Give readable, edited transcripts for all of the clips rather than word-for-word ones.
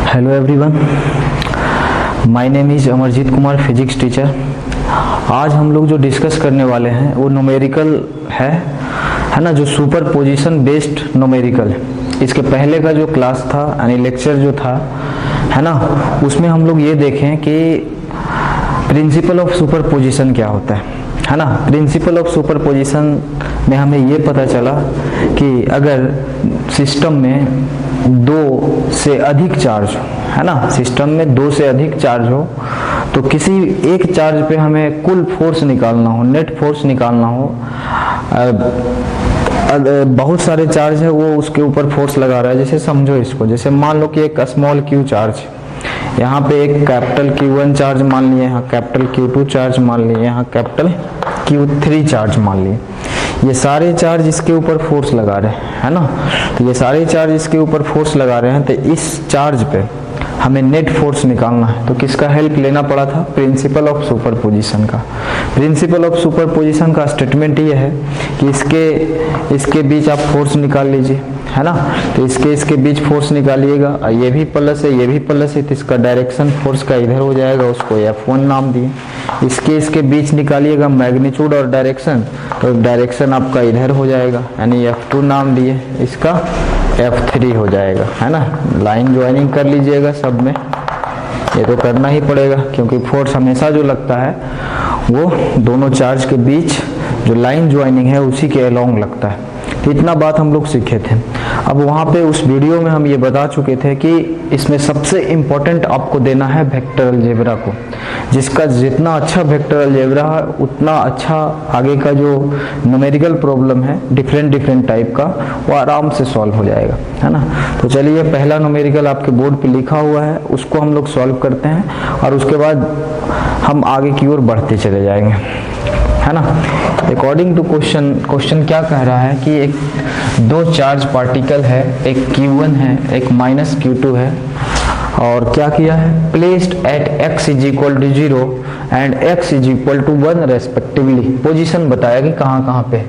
Hello everyone, my name is Amarjeet Kumar, physics teacher. आज हम लोग जो डिस्कस करने वाले हैं वो न्यूमेरिकल है ना, जो सुपर पोजिशन बेस्ड न्यूमेरिकल है। इसके पहले का जो क्लास था यानी लेक्चर जो था है ना, उसमें हम लोग ये देखें कि प्रिंसिपल ऑफ सुपर पोजिशन क्या होता है ना। प्रिंसिपल ऑफ सुपर पोजिशन में हमें ये पता चला कि अगर सिस्टम में दो से अधिक चार्ज है ना, सिस्टम में दो से अधिक चार्ज हो तो किसी एक चार्ज पे हमें कुल फोर्स निकालना हो, नेट फोर्स निकालना हो। बहुत सारे चार्ज है, वो उसके ऊपर फोर्स लगा रहा है। जैसे समझो इसको, जैसे मान लो कि एक स्मॉल क्यू चार्ज, यहाँ पे एक कैपिटल Q1 चार्ज मान लिए, यहाँ कैपिटल Q2 चार्ज मान लिए, यहाँ कैपिटल Q3 चार्ज मान लिए। ये सारे चार्ज इसके ऊपर फोर्स लगा रहे हैं है ना, तो ये सारे चार्ज इसके ऊपर फोर्स लगा रहे हैं। तो इस चार्ज पे हमें नेट फोर्स निकालना है, तो किसका हेल्प लेना पड़ा था? प्रिंसिपल ऑफ सुपरपोजिशन का। प्रिंसिपल ऑफ सुपरपोजिशन का स्टेटमेंट ये है कि इसके बीच आप फोर्स निकाल लीजिए है ना, तो इसके बीच फोर्स निकालिएगा। ये भी प्लस है, ये भी प्लस है, तो इसका डायरेक्शन फोर्स का इधर हो जाएगा, उसको F1 नाम दिए। इसके बीच निकालिएगा मैग्नीट्यूड और डायरेक्शन, तो डायरेक्शन आपका इधर हो जाएगा यानी F2 नाम दिए, इसका F3 हो जाएगा है ना। लाइन ज्वाइनिंग कर लीजिएगा सब में, ये तो करना ही पड़ेगा क्योंकि फोर्स हमेशा जो लगता है वो दोनों चार्ज के बीच जो लाइन ज्वाइनिंग है उसी के अलोंग लगता है। तो इतना बात हम लोग सीखे थे। अब वहाँ पे उस वीडियो में हम ये बता चुके थे कि इसमें सबसे इम्पोर्टेंट आपको देना है वेक्टर अलजेब्रा को। जिसका जितना अच्छा वेक्टर अलजेब्रा है उतना अच्छा आगे का जो न्यूमेरिकल प्रॉब्लम है डिफरेंट टाइप का, वो आराम से सॉल्व हो जाएगा है ना। तो चलिए, पहला न्यूमेरिकल आपके बोर्ड पे लिखा हुआ है, उसको हम लोग सॉल्व करते हैं और उसके बाद हम आगे की ओर बढ़ते चले जाएंगे है ना। अकॉर्डिंग टू क्वेश्चन क्या कह रहा है कि एक दो चार्ज पार्टिकल है, एक Q1 है, एक माइनस Q2 है, और क्या किया है? Placed at x is equal to 0 and x is equal to 1 respectively. Position बताया कि कहाँ पे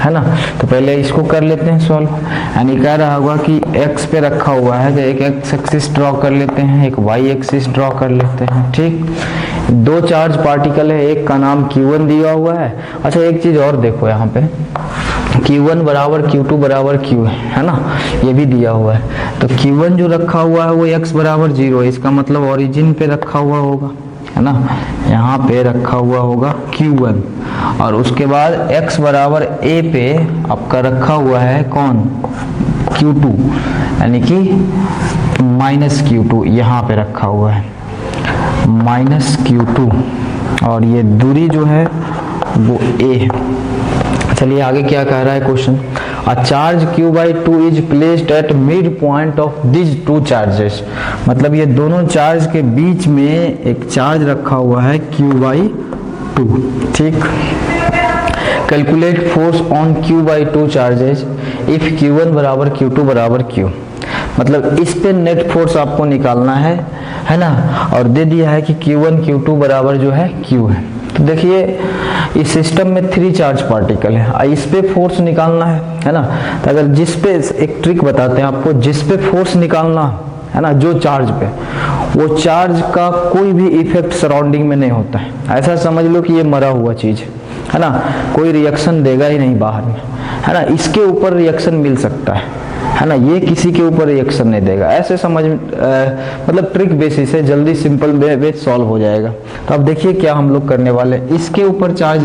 है ना। तो पहले इसको कर लेते हैं सॉल्व। यानी कह रहा होगा कि x पे रखा हुआ है, तो एक x एक्सिस ड्रॉ कर लेते हैं, एक y एक्सिस ड्रॉ कर लेते हैं। ठीक, दो चार्ज पार्टिकल है, एक का नाम Q1 दिया हुआ है। अच्छा, एक चीज और देखो, यहाँ पे Q1 बराबर Q2 बराबर Q है ना, ये भी दिया हुआ है। तो Q1 जो रखा हुआ है वो x बराबर 0 है, इसका मतलब ओरिजिन पे रखा हुआ होगा है ना, यहाँ पे रखा हुआ होगा Q1, और उसके बाद x बराबर a पे आपका रखा हुआ है कौन? Q2, यानी कि माइनस Q2 यहाँ पे रखा हुआ है, माइनस Q2, और ये दूरी जो है वो a है। चलिए आगे क्या कह रहा है question. A charge Q/2 is placed at mid point of this two charges. मतलब ये दोनों चार्ज के बीच में एक चार्ज रखा हुआ है Q/2। ठीक, calculate force on Q/2 charges if Q1 बराबर Q2 बराबर Q। मतलब इस पे नेट फोर्स आपको निकालना है ना, और दे दिया है कि Q1 Q2 बराबर जो है Q है। तो देखिए, इस सिस्टम में 3 चार्ज पार्टिकल है, इस पे फोर्स निकालना है ना। तो अगर जिस पे, एक ट्रिक बताते हैं आपको, जिस पे फोर्स निकालना है ना, जो चार्ज पे, वो चार्ज का कोई भी इफेक्ट सराउंडिंग में नहीं होता है। ऐसा समझ लो कि ये मरा हुआ चीज है ना, कोई रिएक्शन देगा ही नहीं बाहर में है ना। इसके ऊपर रिएक्शन मिल सकता है ना, ये किसी के ऊपर रिएक्शन नहीं देगा। ऐसे समझ मतलब ट्रिक बेसिस है, जल्दी सिंपल वे सॉल्व हो जाएगा। तो अब देखिए क्या हम लोग करने वाले हैं, इसके ऊपर चार्ज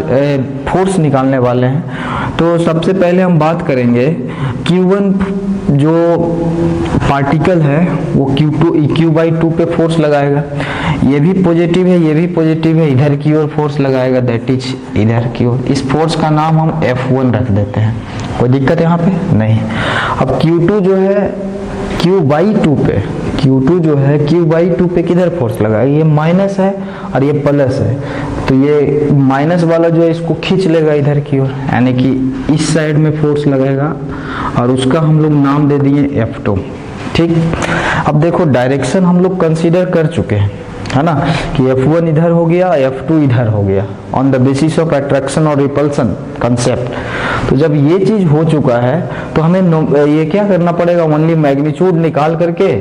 फोर्स निकालने वाले हैं। तो सबसे पहले हम बात करेंगे Q1 जो पार्टिकल है वो Q/2 पे फोर्स लगाएगा। ये भी पॉजिटिव है, ये भी पॉजिटिव है, इधर की ओर फोर्स लगाएगा, दैट इज इधर की ओर। इस फोर्स का नाम हम F1 रख देते हैं, कोई दिक्कत यहाँ पे नहीं। अब Q2 जो है Q/2 पे, Q2 जो है Q/2 पे किधर फोर्स लगाएगा? ये माइनस है और ये प्लस है, तो ये माइनस वाला जो है इसको खींच लेगा इधर की ओर, यानी कि इस साइड में फोर्स लगेगा, और उसका हम लोग नाम दे दिए F2। ठीक, अब देखो डायरेक्शन हम लोग कंसीडर कर चुके हैं है ना, कि F1 इधर हो गया, F2 इधर हो गया, on the basis of attraction और रिपल्सन कंसेप्ट। तो जब ये चीज हो चुका है तो हमें ये क्या करना पड़ेगा? ओनली मैग्नीट्यूड निकाल करके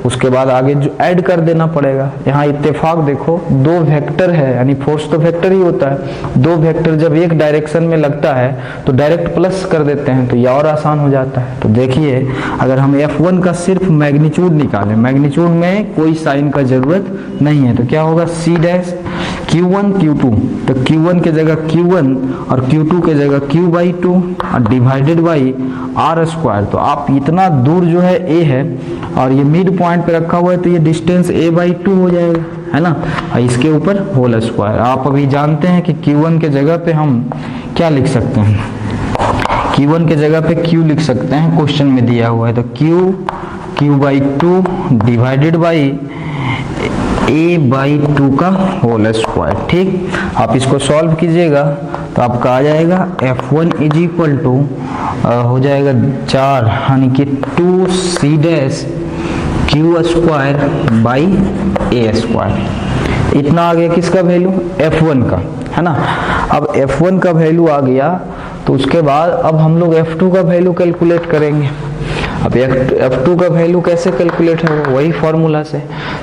उसके बाद आगे जो ऐड कर देना पड़ेगा। यहाँ इत्तेफाक देखो, दो वेक्टर है, यानी फोर्स तो वेक्टर ही होता है, दो वेक्टर जब एक डायरेक्शन में लगता है तो डायरेक्ट प्लस कर देते हैं, तो ये और आसान हो जाता है। तो देखिए अगर हम F1 का सिर्फ मैग्नीट्यूड निकालें, मैग्नीट्यूड में कोई साइन का जरूरत नहीं है, तो क्या होगा C डैश Q1 Q2, तो Q1 के जगह Q1 और Q2 के जगह Q/2 और डिवाइडेड बाई R स्क्वायर। तो आप इतना दूर जो है A है और ये मिड पॉइंट पे रखा हुआ है, तो ये डिस्टेंस A/2 हो जाएगा, है ना, और इसके ऊपर होल स्क्वायर। आप अभी जानते हैं कि Q1 के जगह पे हम क्या लिख सकते हैं, Q1 के जगह पे Q लिख सकते हैं, क्वेश्चन में दिया हुआ है, तो Q/2 डिवाइडेड बाई A/2 का होल स्क्वायर। ठीक, आप इसको सॉल्व कीजिएगा तो आपका आ जाएगा F1 इज इक्वल टू हो जाएगा 4 यानी कि 2C dash Q square by A square. इतना आ गया किसका वैल्यू, F1 का, है ना। अब F1 का वैल्यू आ गया तो उसके बाद अब हम लोग F2 का वैल्यू कैलकुलेट करेंगे। अब F2 का वैल्यू कैसे कैलकुलेट होगा, वही फॉर्मूला से,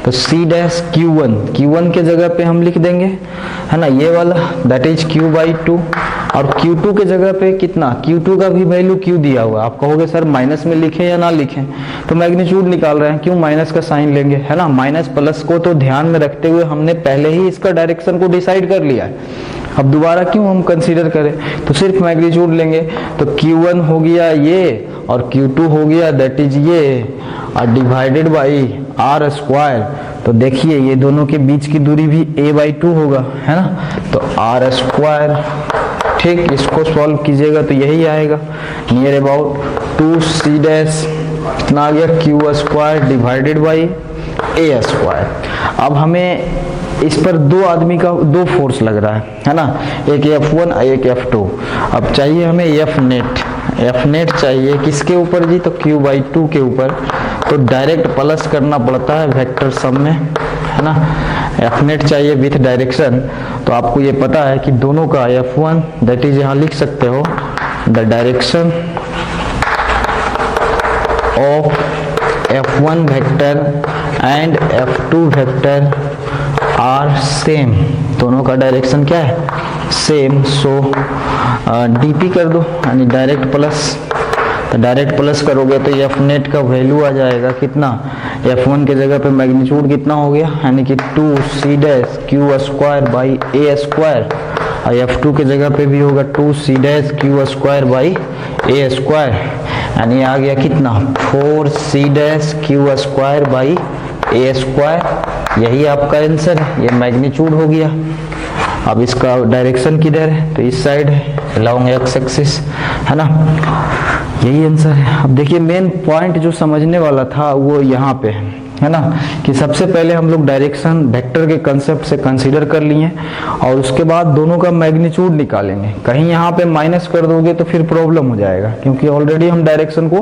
तो C डैश Q1 के जगह पे हम लिख देंगे, है ना, ये वाला दैट इज Q/2, और Q2 के जगह पे कितना, Q2 का भी वैल्यू Q दिया हुआ है। आप कहोगे सर माइनस में लिखें या ना लिखें, तो मैग्नीट्यूड निकाल रहे हैं, क्यों माइनस का साइन लेंगे, है ना। माइनस प्लस को तो ध्यान में रखते हुए हमने पहले ही इसका डायरेक्शन को डिसाइड कर लिया है, अब दोबारा क्यों हम कंसीडर करें, तो सिर्फ मैग्नीट्यूड लेंगे, तो Q1 हो गया ये और Q2 हो गया दैट इज ये, और डिवाइडेड बाई R स्क्वायर। तो देखिए ये दोनों के बीच की दूरी भी A/2 होगा, है ना, तो R स्क्वायर। ठीक, इसको सॉल्व कीजिएगा तो यही आएगा, नियर अबाउट 2C डैश कितना आ गया Q square divided by A square. अब हमें इस पर दो आदमी का दो फोर्स लग रहा है ना, एक F1 एक F2। अब चाहिए हमें F नेट चाहिए किसके ऊपर जी, तो Q/2 के ऊपर, तो डायरेक्ट प्लस करना पड़ता है वेक्टर सम में, है ना। F नेट चाहिए विथ डायरेक्शन, तो आपको ये पता है कि दोनों का F1 दैट इज यहाँ लिख सकते हो the direction of F1 vector and F2 vector are same, दोनों का डायरेक्शन क्या है, सेम। सो डीपी कर दो यानी डायरेक्ट प्लस, तो डायरेक्ट प्लस करोगे तो F नेट का वैल्यू आ जाएगा कितना, F1 के जगह पे मैग्नीट्यूड कितना हो गया, यानी कि 2C dash Q square by A square, और F2 के जगह पे भी होगा 2C dash Q square by A square, यानी आ गया कितना 4C dash Q square by A square. यही आपका आंसर है, ये मैग्नीट्यूड हो गया। अब इसका डायरेक्शन किधर है, तो इस साइड है अलोंग एक्स एक्सिस, है ना, यही आंसर है। अब देखिए मेन पॉइंट जो समझने वाला था वो यहाँ पे है ना, कि सबसे पहले हम लोग डायरेक्शन वेक्टर के कंसेप्ट से कंसीडर कर लिए और उसके बाद दोनों का मैग्नीट्यूड निकालेंगे। कहीं यहाँ पे माइनस कर दोगे तो फिर प्रॉब्लम हो जाएगा, क्योंकि ऑलरेडी हम डायरेक्शन को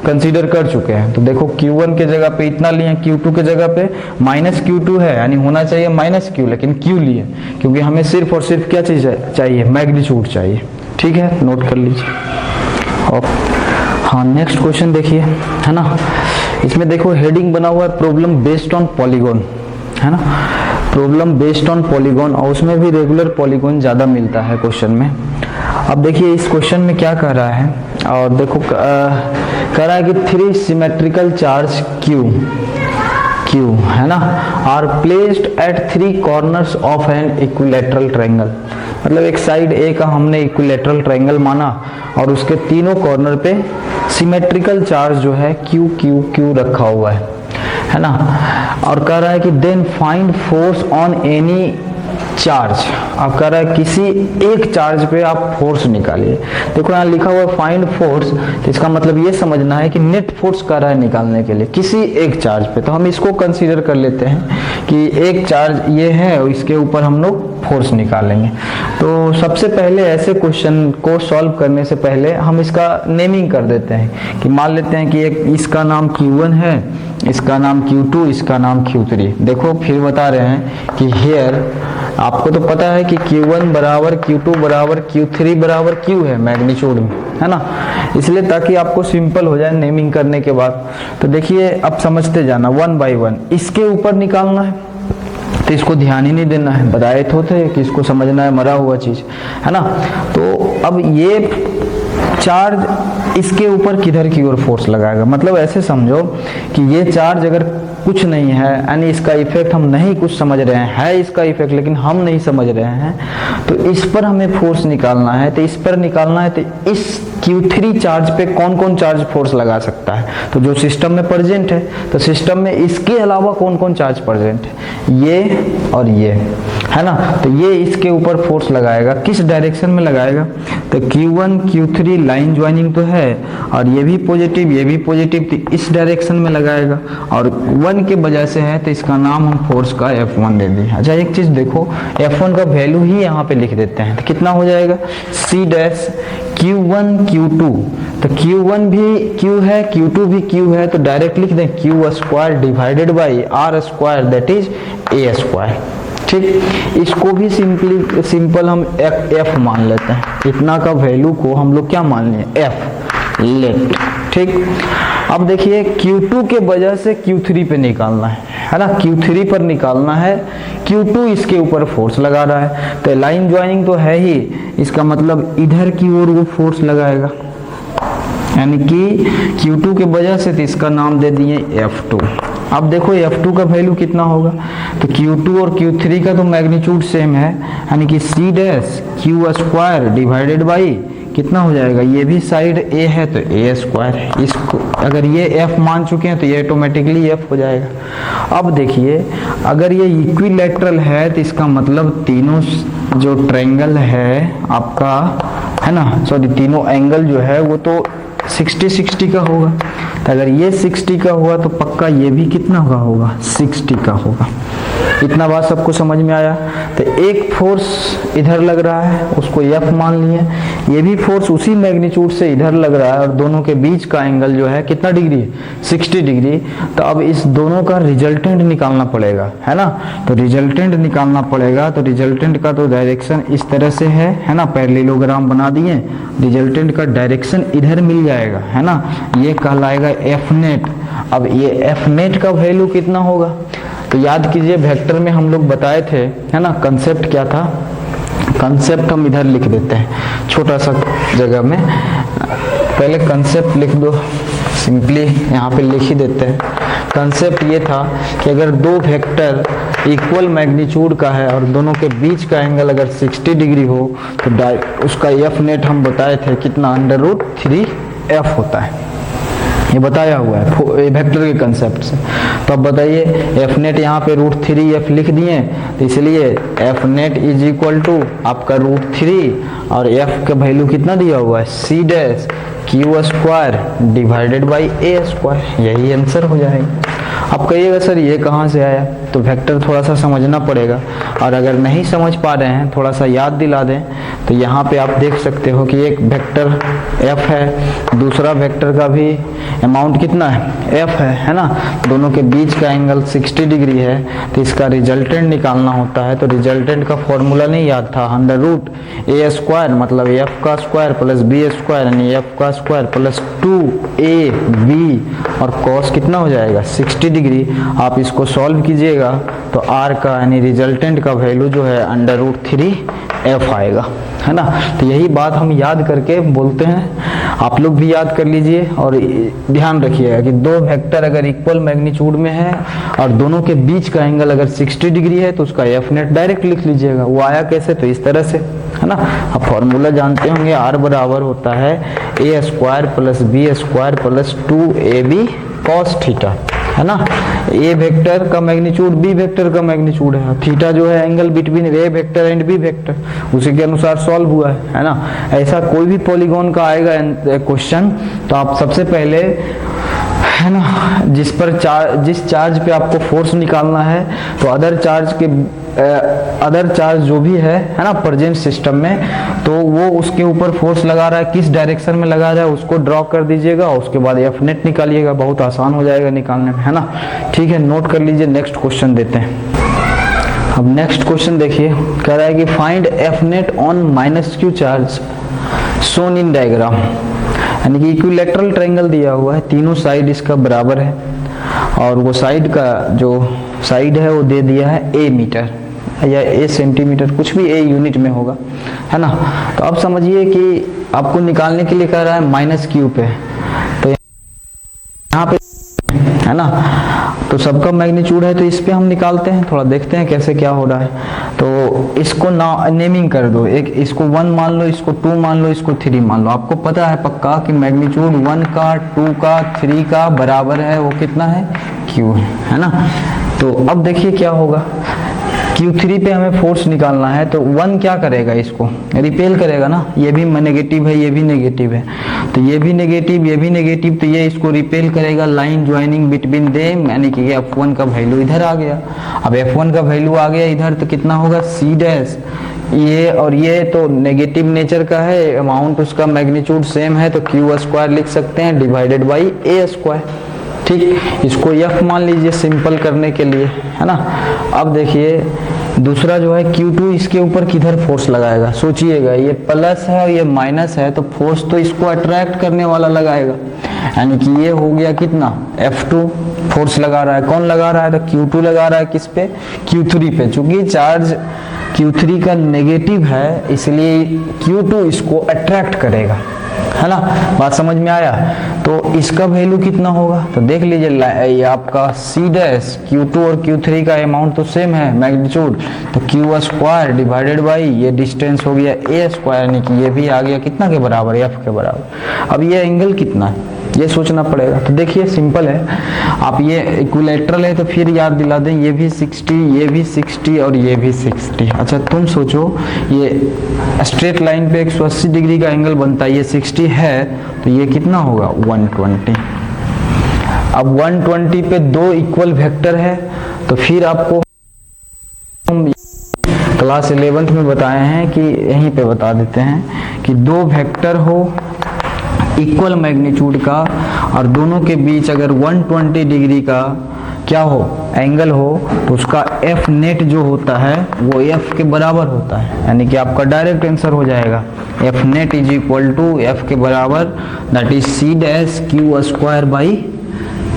कंसीडर कर चुके हैं। तो देखो Q1 के जगह पे इतना लिए, Q2 के जगह पे -Q2 है, यानी होना चाहिए -Q, लेकिन Q लिए क्योंकि हमें सिर्फ और सिर्फ क्या चीज चाहिए, मैग्नीट्यूड चाहिए। ठीक है, नोट कर लीजिए। और हाँ, नेक्स्ट क्वेश्चन देखिए, है ना, इसमें देखो हेडिंग बना हुआ है प्रॉब्लम बेस्ड ऑन पॉलीगॉन, है ना, प्रॉब्लम बेस्ड ऑन पॉलीगॉन, और उसमें भी रेगुलर पॉलीगॉन ज्यादा मिलता है क्वेश्चन में। अब देखिए इस क्वेश्चन में क्या कह रहा है, और देखो कह रहा है कि 3 सिमेट्रिकल चार्ज Q है ना are placed at 3 corners of an equilateral triangle, मतलब एक साइड ए का हमने इक्विलैटरल ट्रायंगल माना और उसके तीनों कॉर्नर पे सिमेट्रिकल चार्ज जो है Q रखा हुआ है ना, और कह रहा है कि then find force on any charge. अब कह रहा है किसी एक चार्ज पे आप फोर्स निकालिए। देखो यहाँ लिखा हुआ फाइंड फोर्स, तो इसका मतलब ये समझना है कि नेट फोर्स कह रहा है निकालने के लिए किसी एक चार्ज पे। तो हम इसको कंसीडर कर लेते हैं कि एक चार्ज ये है और इसके ऊपर हम लोग फोर्स निकालेंगे। तो सबसे पहले ऐसे क्वेश्चन को सॉल्व करने से पहले हम इसका नेमिंग कर देते हैं कि मान लेते हैं कि एक इसका नाम Q1 है, इसका नाम Q2, इसका नाम Q3। देखो फिर बता रहे हैं कि हेयर आपको तो पता है कि Q1 बराबर Q2 बराबर Q3 बराबर Q है मैग्नीट्यूड में, है ना, इसलिए ताकि आपको सिंपल हो जाए नेमिंग करने के बाद। तो देखिए अब समझते जाना वन बाय वन। इसके ऊपर निकालना है तो इसको ध्यान ही नहीं देना है, बताए तो थे कि इसको समझना है, मरा हुआ चीज है ना। तो अब ये चार्ज इसके ऊपर किधर की ओर फोर्स लगाएगा, मतलब ऐसे समझो कि ये चार्ज अगर कुछ नहीं है यानी इसका इफेक्ट हम नहीं कुछ समझ रहे हैं, है इसका इफेक्ट लेकिन हम नहीं समझ रहे हैं, तो इस पर हमें फोर्स निकालना है। तो इस पर निकालना है तो इस Q3 चार्ज पे कौन कौन चार्ज फोर्स लगा सकता है, तो जो सिस्टम में प्रेजेंट है, तो सिस्टम में इसके अलावा कौन कौन चार्ज प्रेजेंट है, ये और ये, है ना। तो ये इसके ऊपर फोर्स लगाएगा, किस डायरेक्शन में लगाएगा, तो Q1 Q3 लाइन ज्वाइनिंग तो है और ये भी पॉजिटिव ये भी पॉजिटिव, तो इस डायरेक्शन में लगाएगा और 1 के वजह से है तो इसका नाम हम फोर्स का F1 दे दिए। अच्छा एक चीज देखो, F1 का वैल्यू ही यहाँ पे लिख देते हैं, तो कितना हो जाएगा C डैश Q1 Q2, तो Q1 भी Q है Q2 भी Q है, तो डायरेक्ट लिख दें Q square divided by R square that is A square. ठीक, इसको भी सिंपल हम F मान लेते हैं, इतना का वैल्यू को हम लोग क्या मान लिए F लेट। ठीक, अब देखिए Q2 के वजह से Q3 पे निकालना है ना, Q3 पर निकालना है, Q2 इसके ऊपर फोर्स लगा रहा है, तो लाइन ज्वाइनिंग तो है ही, इसका मतलब इधर की ओर वो फोर्स लगाएगा, यानी कि Q2 के वजह से तो इसका नाम दे दिए F2। अब देखो F2 का वैल्यू कितना होगा, तो Q2 और Q3 का तो मैग्नीट्यूड सेम है, यानी कि C dash Q square divided by कितना हो जाएगा, ये भी साइड A है तो A स्क्वायर है, इसको अगर ये F मान चुके हैं तो ये ऑटोमेटिकली F हो जाएगा। अब देखिए अगर ये इक्विलैटरल है तो इसका मतलब तीनों जो ट्रायंगल है आपका, है ना, सॉरी तीनों एंगल जो है वो तो 60-60 का होगा, तो अगर ये 60 का हुआ तो पक्का ये भी कितना का होगा 60 का होगा। इतना बात सबको समझ में आया। तो एक फोर्स इधर लग रहा है उसको F मान लिए, ये भी फोर्स उसी मैग्नीट्यूड से इधर लग रहा है और दोनों के बीच का एंगल जो है कितना डिग्री है 60 डिग्री। तो अब इस दोनों का रिजल्टेंट निकालना पड़ेगा, है ना, तो रिजल्टेंट निकालना पड़ेगा। तो रिजल्टेंट का तो डायरेक्शन इस तरह से है ना, पैरेललोग्राम बना दिए, रिजल्टेंट का डायरेक्शन इधर मिल जाएगा, है ना, ये कहलाएगा F नेट। अब ये F नेट का वैल्यू कितना होगा, तो याद कीजिए वेक्टर में हम लोग बताए थे, है ना, कंसेप्ट क्या था, कंसेप्ट हम इधर लिख देते हैं छोटा सा जगह में, पहले कंसेप्ट लिख दो, सिंपली यहाँ पे लिख ही देते हैं। कंसेप्ट ये था कि अगर दो वेक्टर इक्वल मैग्नीट्यूड का है और दोनों के बीच का एंगल अगर 60 डिग्री हो तो उसका F नेट हम बताए थे कितना, √3F होता है, ये बताया हुआ है वेक्टर के कंसेप्ट से। तो अब बताइए F नेट यहाँ पे √3F लिख दिए, तो इसलिए F net is equal to आपका √3 और F का वैल्यू कितना दिया हुआ है C dash Q square divided by A square, यही आंसर हो जाएगा। अब कहिएगा सर ये कहाँ से आया, तो वेक्टर थोड़ा सा समझना पड़ेगा, और अगर नहीं समझ पा रहे हैं थोड़ा सा याद दिला दें तो यहाँ पे आप देख सकते हो कि एक वेक्टर F है, दूसरा वेक्टर का भी अमाउंट कितना है F है ना, दोनों के बीच का एंगल 60 डिग्री है, तो इसका रिजल्टेंट निकालना होता है। तो रिजल्टेंट का फॉर्मूला नहीं याद था, √A स्क्वायर मतलब F का स्क्वायर प्लस B स्क्वायर यानी F का स्क्वायर प्लस 2AB और कॉस कितना हो जाएगा 60 डिग्री। आप इसको सॉल्व कीजिएगा तो R का यानी रिजल्टेंट का वैल्यू जो है √3F आएगा, है ना। तो यही बात हम याद करके बोलते हैं, आप लोग भी याद कर लीजिए और ध्यान रखिएगा कि दो वेक्टर अगर इक्वल मैग्नीट्यूड में है और दोनों के बीच का एंगल अगर 60 डिग्री है तो उसका F नेट डायरेक्ट लिख लीजिएगा। वो आया कैसे, तो इस तरह से, है ना। अब फॉर्मूला जानते होंगे, R बराबर होता है A square plus B square plus 2AB cos theta, है ना। A वेक्टर का मैग्नीट्यूड B वेक्टर का मैग्नीट्यूड है, थीटा जो है angle between A vector and B vector, उसी के अनुसार सॉल्व हुआ है ना। ऐसा कोई भी पॉलीगॉन का आएगा क्वेश्चन तो आप सबसे पहले है ना, जिस चार्ज पे आपको फोर्स निकालना है, तो अदर चार्ज जो भी है ना प्रेजेंट सिस्टम में, तो वो उसके ऊपर फोर्स लगा रहा है, किस डायरेक्शन में लगा रहा है उसको ड्रॉ कर दीजिएगा, उसके बाद एफ नेट निकालिएगा, बहुत आसान हो जाएगा निकालने में, है ना। ठीक है, नोट कर लीजिए। नेक्स्ट क्वेश्चन देते हैं। अब नेक्स्ट क्वेश्चन देखिए, कह रहा है कि find F net on minus Q charge shown in diagram, यानी कि इक्विलैटरल ट्रायंगल दिया हुआ है, तीनों साइड इसका बराबर है, और वो साइड का जो साइड है वो दे दिया है ए मीटर या ए सेंटीमीटर, कुछ भी ए यूनिट में होगा, है ना। तो अब समझिए कि आपको निकालने के लिए कह रहा है माइनस क्यू पे, तो यहाँ पे है ना, तो सबका मैग्नीट्यूड है, तो इस पे हम निकालते हैं, थोड़ा देखते हैं कैसे क्या हो रहा है। तो इसको नेमिंग कर दो, एक इसको 1 मान लो, इसको 2 मान लो, इसको 3 मान लो। आपको पता है पक्का कि मैग्नीट्यूड 1 का, 2 का, 3 का बराबर है, वो कितना है, Q है ना। तो अब देखिए क्या होगा, Q3 पे हमें फोर्स निकालना है, तो 1 क्या करेगा, इसको रिपेल करेगा ना, ये भी नेगेटिव है, ये भी नेगेटिव है, तो ये भी नेगेटिव, ये भी नेगेटिव, तो ये इसको रिपेल करेगा, लाइन ज्वाइनिंग बिटवीन देम, यानी कि F1 का वैल्यू इधर आ गया। अब F1 का वैल्यू आ गया इधर, तो कितना होगा C डैश, ये और ये तो नेगेटिव नेचर का है, अमाउंट उसका मैग्नीट्यूड सेम है, तो Q स्क्वायर लिख सकते हैं डिवाइडेड बाई A स्क्वायर। ठीक, इसको F मान लीजिए सिंपल करने के लिए, है ना। अब देखिए दूसरा जो है Q2, इसके ऊपर किधर फोर्स लगाएगा, सोचिएगा, ये प्लस है और ये माइनस है, तो फोर्स तो इसको अट्रैक्ट करने वाला लगाएगा, यानी कि ये हो गया कितना, F2 फोर्स लगा रहा है, कौन लगा रहा है, तो Q2 लगा रहा है, किस पे, Q3 पे। चूंकि चार्ज Q3 का नेगेटिव है, इसलिए Q2 इसको अट्रैक्ट करेगा, है ना। बात समझ में आया। तो इसका वैल्यू कितना होगा, तो देख लीजिए, ये आपका C डैश, Q2 और Q3 का अमाउंट तो सेम है मैग्नीट्यूड, तो Q स्क्वायर डिवाइडेड बाई ये डिस्टेंस हो गया A स्क्वायर, यानी कि ये भी आ गया कितना के बराबर, F के बराबर। अब ये एंगल कितना है ये सोचना पड़ेगा। तो देखिए सिंपल है, आप ये इक्विलैटरल है तो फिर याद दिला दें, ये भी 60, ये भी 60 और ये भी 60। अच्छा तुम सोचो, ये स्ट्रेट लाइन पे 180 डिग्री का एंगल बनता है, ये 60 है, तो ये कितना होगा 120। अब 120 पे 2 इक्वल वेक्टर है, तो फिर आपको क्लास 11th में बताए हैं कि यहीं पे बता देते हैं कि 2 वेक्टर हो इक्वल मैग्नीट्यूड का, और दोनों के बीच अगर 120 डिग्री का क्या हो, एंगल हो, तो उसका F नेट जो होता है वो F के बराबर होता है, यानी कि आपका डायरेक्ट आंसर हो जाएगा F net is equal to F के बराबर, that is C dash Q square by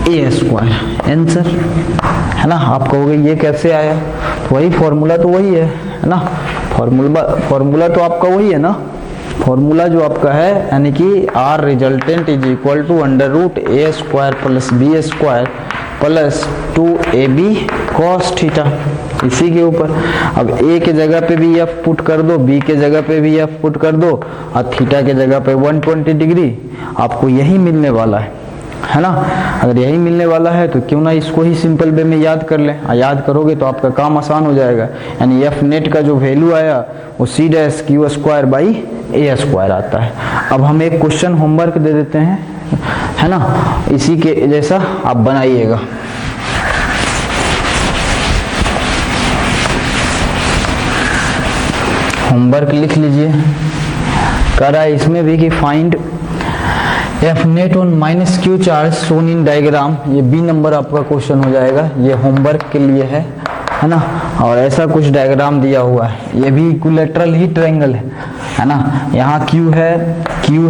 A square, answer, है ना। आप कहोगे ये कैसे आया, तो वही फॉर्मूला तो वही है ना, फॉर्मूला तो आपका वही है ना, फॉर्मूला जो आपका है, यानी कि R resultant is equal to under root A square plus B square plus 2AB cos theta, इसी के ऊपर। अब A के जगह पे भी F पुट कर दो, B के जगह पे भी F पुट कर दो, और थीटा के जगह पे 120 डिग्री, आपको यही मिलने वाला है ना। अगर यही मिलने वाला है तो क्यों ना इसको ही सिंपल वे में याद कर लें, याद करोगे तो आपका काम आसान हो जाएगा। यानी F नेट का जो वैल्यू आया वो C dash Q square by A square आता है। अब हम एक क्वेश्चन होमवर्क दे देते हैं, है ना, इसी के जैसा आप बनाइएगा। होमवर्क लिख लीजिए, कह रहा है इसमें भी कि find F net on minus Q charge shown in diagram, ये B नंबर आपका क्वेश्चन हो जाएगा, ये होमवर्क के लिए है ना। और ऐसा कुछ डायग्राम दिया हुआ है, ये भी इक्विलैटरल ही ट्रायंगल है ना। यहाँ Q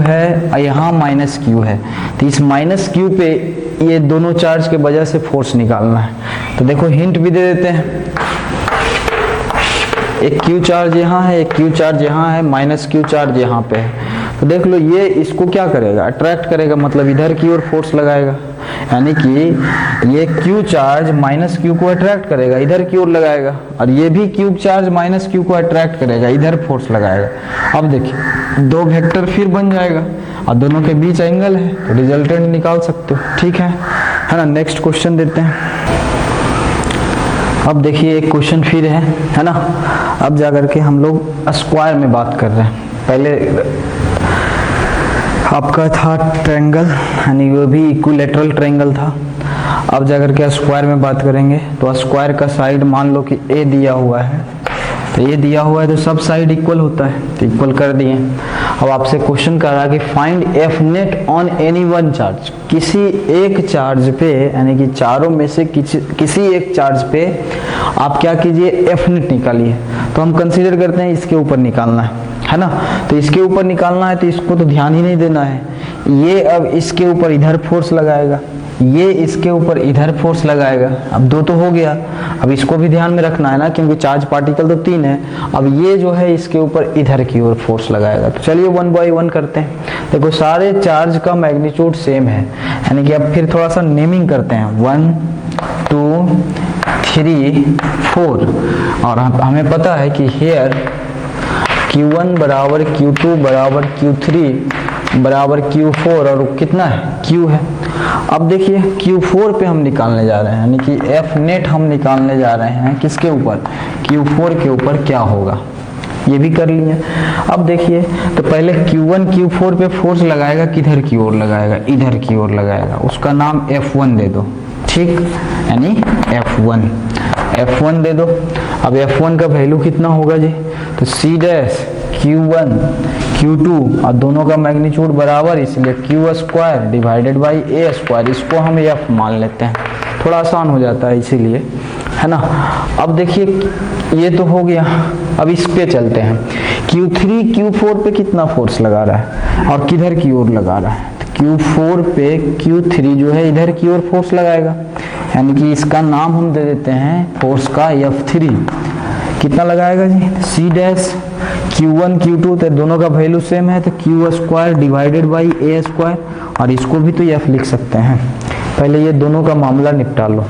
है और यहाँ माइनस Q है, तो इस माइनस Q पे ये दोनों चार्ज के वजह से फोर्स निकालना है। तो देखो हिंट भी दे देते हैं, एक Q चार्ज यहाँ है, एक Q चार्ज यहाँ है, माइनस Q चार्ज यहाँ पे है। तो देख लो ये इसको क्या करेगा, अट्रैक्ट करेगा, मतलब इधर की ओर फोर्स लगाएगा, यानी कि ये Q चार्ज माइनस Q को अट्रैक्ट करेगा, इधर की ओर लगाएगा, और ये भी Q चार्ज माइनस Q को अट्रैक्ट करेगा, इधर फोर्स लगाएगा। अब देखिए 2 वेक्टर फिर बन जाएगा, और दोनों के बीच एंगल है, तो रिजल्टेंट निकाल सकते हो, ठीक है ना। नेक्स्ट क्वेश्चन देते हैं। अब देखिए एक क्वेश्चन फिर है ना। अब जाकर के हम लोग स्क्वायर में बात कर रहे हैं, पहले आपका था ट्रायंगल, यानी वो भी इक्विलेटरल ट्रायंगल था। अब जाकर के स्क्वायर में बात करेंगे, तो स्क्वायर का साइड मान लो कि ए दिया हुआ है, तो ये दिया हुआ है तो सब साइड इक्वल होता है, तो इक्वल कर दिए। अब आपसे क्वेश्चन कर रहा है कि find F net on any one charge, किसी एक चार्ज पे, यानी कि चारों में से किसी एक चार्ज पे आप क्या कीजिए, एफ नेट निकालिए। तो हम कंसीडर करते हैं इसके ऊपर निकालना है ना, तो इसके ऊपर निकालना है तो इसको तो ध्यान ही नहीं देना है। ये अब इसके ऊपर इधर फोर्स लगाएगा, ये इसके ऊपर इधर फोर्स लगाएगा। अब दो तो हो गया, अब इसको भी ध्यान में रखना है ना, क्योंकि चार्ज पार्टिकल तो तीन है। अब ये जो है इसके ऊपर इधर की ओर फोर्स लगाएगा। तो चलिए 1 बाय 1 करते हैं। देखो सारे चार्ज का मैग्नीट्यूड सेम है, यानी कि अब फिर थोड़ा सा नेमिंग करते हैं, 1 2 3 4। और हमें पता है कि हेयर Q1 बराबर Q2 बराबर Q3 बराबर Q4, और कितना है, Q है। अब देखिए Q4 पे हम निकालने जा रहे हैं, यानी कि F नेट हम निकालने जा रहे हैं किसके ऊपर, Q4 के ऊपर क्या होगा, ये भी कर लिए। अब देखिए तो पहले Q1 Q4 पे फोर्स लगाएगा, किधर की ओर लगाएगा, इधर की ओर लगाएगा, उसका नाम F1 दे दो, ठीक, यानी F1 दे दो। अब F1 का वैल्यू कितना होगा जी, तो C डैश Q1 Q2 और दोनों का मैग्नीट्यूड बराबर, इसलिए Q square divided by A square, इसको हम F मान लेते हैं, थोड़ा आसान हो जाता है इसीलिए, है ना। अब देखिए ये तो हो गया, अब इस पे चलते हैं। Q3 Q4 पे कितना फोर्स लगा रहा है और किधर की ओर लगा रहा है, तो Q4 पे Q3 जो है इधर की ओर फोर्स लगाएगा, यानी कि इसका नाम हम दे देते हैं फोर्स का F3। कितना लगाएगा जी, C डैश Q1 Q2, तो दोनों का वैल्यू सेम है, तो Q square divided by A square, और इसको भी तो F लिख सकते हैं। पहले ये दोनों का मामला निपटा लो।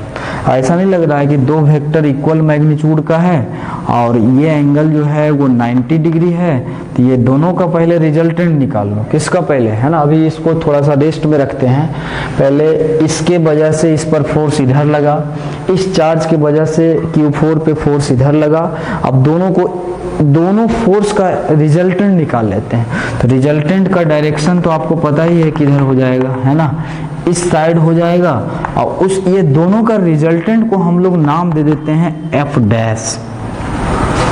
ऐसा नहीं लग रहा है कि दो वेक्टर इक्वल मैग्नीट्यूड का है और ये एंगल जो है वो 90 डिग्री है, तो ये दोनों का पहले रिजल्टेंट निकाल लो। किसका पहले, है ना, अभी इसको थोड़ा सा रेस्ट में रखते हैं। पहले इसके वजह से इस पर फोर्स इधर लगा, इस चार्ज के वजह से Q4 पे फोर्स इधर लगा। अब दोनों फोर्स का रिजल्टेंट निकाल लेते हैं। तो रिजल्टेंट का डायरेक्शन तो आपको पता ही है किधर हो जाएगा, है ना, इस साइड हो जाएगा। और ये दोनों का रिजल्टेंट को हम लोग नाम दे देते हैं F डैश।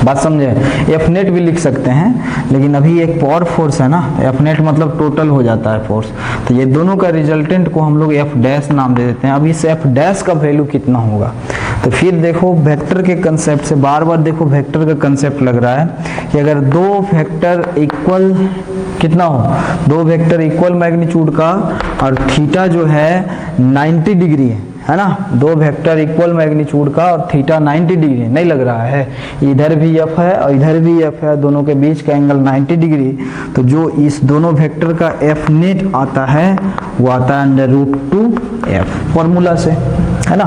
बात समझे, F नेट भी लिख सकते हैं, लेकिन अभी एक पावर फोर्स है ना, F नेट मतलब टोटल हो जाता है फोर्स, तो ये दोनों का रिजल्टेंट को हम लोग F डैश नाम दे देते हैं। अब इस F डैश का वैल्यू कितना होगा, तो फिर देखो वेक्टर के कंसेप्ट से, बार बार देखो वेक्टर का कंसेप्ट लग रहा है कि अगर दो वेक्टर इक्वल कितना हो, दो वेक्टर इक्वल मैग्नीट्यूड का और थीटा जो है 90 डिग्री है ना, दो वेक्टर इक्वल मैग्नीट्यूड का और थीटा 90 डिग्री, नहीं लग रहा है, इधर भी F है और इधर भी F है, दोनों के बीच का एंगल 90 डिग्री, तो जो इस दोनों वेक्टर का F नेट आता है वो आता है √2F फॉर्मूला से, है ना।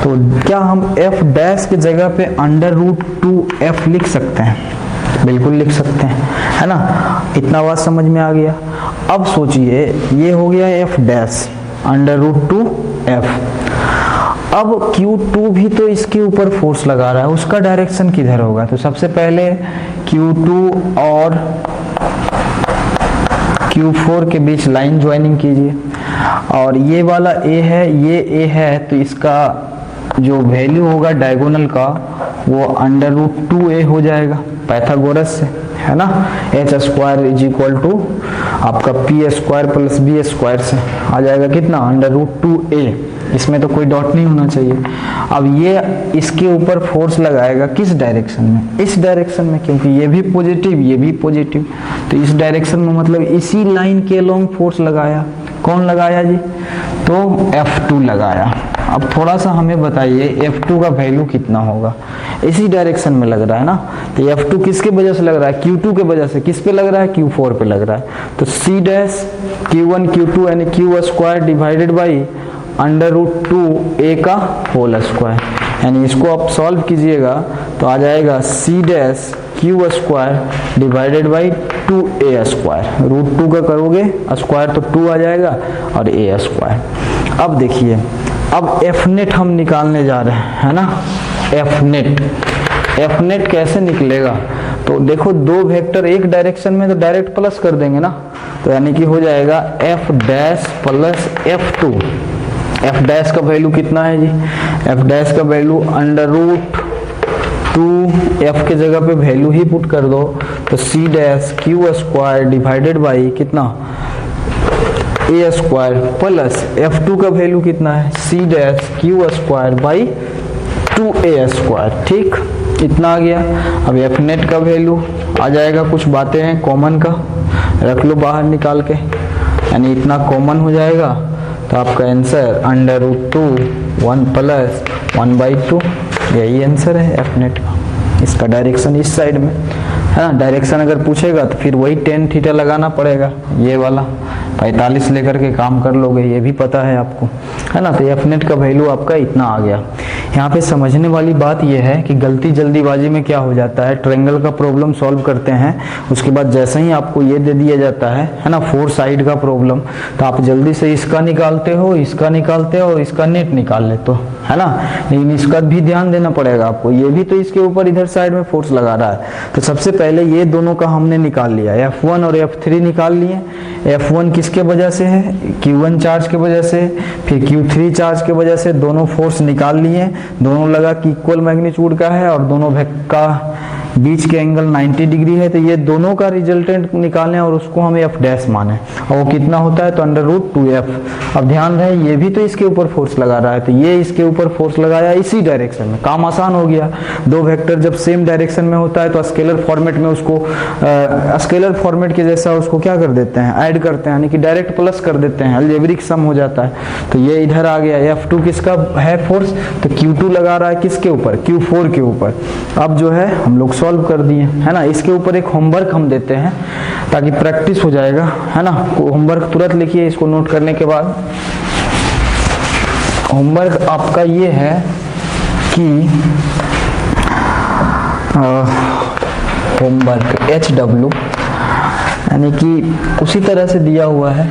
तो क्या हम F डैश की जगह पे √2F लिख सकते हैं, बिल्कुल लिख सकते हैं, है ना। इतना बात समझ में आ गया। अब सोचिए ये हो गया F डैश √2F। अब Q2 भी तो इसके ऊपर फोर्स लगा रहा है, उसका डायरेक्शन किधर होगा, तो सबसे पहले Q2 और Q4 के बीच लाइन ज्वाइनिंग कीजिए, और ये वाला A है, ये A है, तो इसका जो वैल्यू होगा डायगोनल का वो √2A हो जाएगा पाइथागोरस से, है ना। H square is equal to आपका P square plus B square से आ जाएगा कितना, √2A। इसमें तो कोई डॉट नहीं होना चाहिए। अब ये इसके ऊपर फोर्स लगाएगा किस डायरेक्शन में, इस डायरेक्शन में, क्योंकि ये भी पॉजिटिव ये भी पॉजिटिव, तो इस डायरेक्शन में मतलब इसी लाइन के अलोंग फोर्स लगाया। कौन लगाया जी, तो F2 लगाया। अब थोड़ा सा हमें बताइए F2 का वैल्यू कितना होगा, इसी डायरेक्शन में लग रहा है ना, तो F2 किसके वजह से लग रहा है, Q2 के वजह से। किस पे लग रहा है, Q4 पे लग रहा है। तो C डैश Q1 Q2 यानी Q square divided by √2A का होल स्क्वायर, यानी इसको आप सॉल्व कीजिएगा तो आ जाएगा C dash Q square divided by 2A square. √2 का करोगे स्क्वायर तो 2 आ जाएगा और A स्क्वायर। अब देखिए, अब F नेट हम निकालने जा रहे हैं, है ना। F नेट कैसे निकलेगा, तो देखो दो वेक्टर एक डायरेक्शन में तो डायरेक्ट प्लस कर देंगे ना, तो यानी कि हो जाएगा F dash plus F2। F dash का वैल्यू कितना है जी, एफ डैश का वैल्यू √2, एफ के जगह पे वैल्यू ही पुट कर दो तो C dash Q square divided by कितना ए स्क्वायर प्लस F2 का वैल्यू कितना है C dash Q square by 2a square. ठीक, इतना आ गया। अब एफ नेट का वैल्यू आ जाएगा, कुछ बातें हैं कॉमन का रख लो बाहर निकाल के, यानी इतना कॉमन हो जाएगा तो आपका आंसर √2 1 प्लस 1/2, यही आंसर है एफ नेट का। इसका डायरेक्शन इस साइड में है ना, डायरेक्शन अगर पूछेगा तो फिर वही tan थीटा लगाना पड़ेगा, ये वाला 45 लेकर के काम कर लोगे, ये भी पता है आपको, है ना। तो एफ नेट का वैल्यू आपका इतना आ गया। यहाँ पे समझने वाली बात यह है कि गलती जल्दीबाजी में क्या हो जाता है, ट्रायंगल का प्रॉब्लम सॉल्व करते हैं, उसके बाद जैसे ही आपको ये दे दिया जाता है ना 4 साइड का प्रॉब्लम, तो आप जल्दी से इसका निकालते हो, इसका निकालते हो और इसका नेट निकाल लेते हो, है ना। लेकिन इसका भी ध्यान देना पड़ेगा आपको, ये भी तो इसके ऊपर इधर साइड में फोर्स लगा रहा है। तो सबसे पहले ये दोनों का हमने निकाल लिया, F1 और F3 निकाल लिए। F1 किसके वजह से है, Q1 चार्ज के वजह से, फिर Q3 चार्ज के वजह से, दोनों फोर्स निकाल लिए, दोनों लगा कि इक्वल मैग्नीट्यूड का है और दोनों का बीच के एंगल 90 डिग्री है। तो ये दोनों का रिजल्टेंट निकालें और उसको हमें F डैश माने, और वो कितना होता है तो √2F। अब ध्यान रहे ये भी तो इसके ऊपर फोर्स लगा रहा है, तो ये इसके ऊपर फोर्स लगाया इसी डायरेक्शन में, काम आसान हो गया। दो वेक्टर जब सेम डायरेक्शन में होता है तो स्केलर फॉर्मेट में उसको स्केलर फॉर्मेट के जैसा उसको क्या कर देते हैं, ऐड करते हैं, यानी कि डायरेक्ट प्लस कर देते हैं, अलजेब्रिक सम हो जाता है। तो ये इधर आ गया, F2 किसका है फोर्स, तो Q2 लगा रहा है किसके ऊपर, Q4 के ऊपर। अब जो है हम लोग सॉल्व कर दिए, है ना। इसके ऊपर एक होमवर्क हम देते हैं ताकि प्रैक्टिस हो जाएगा, है ना। होमवर्क तुरंत लिखिए इसको नोट करने के बाद। होमवर्क आपका ये है कि होमवर्क HW, यानी कि उसी तरह से दिया हुआ है,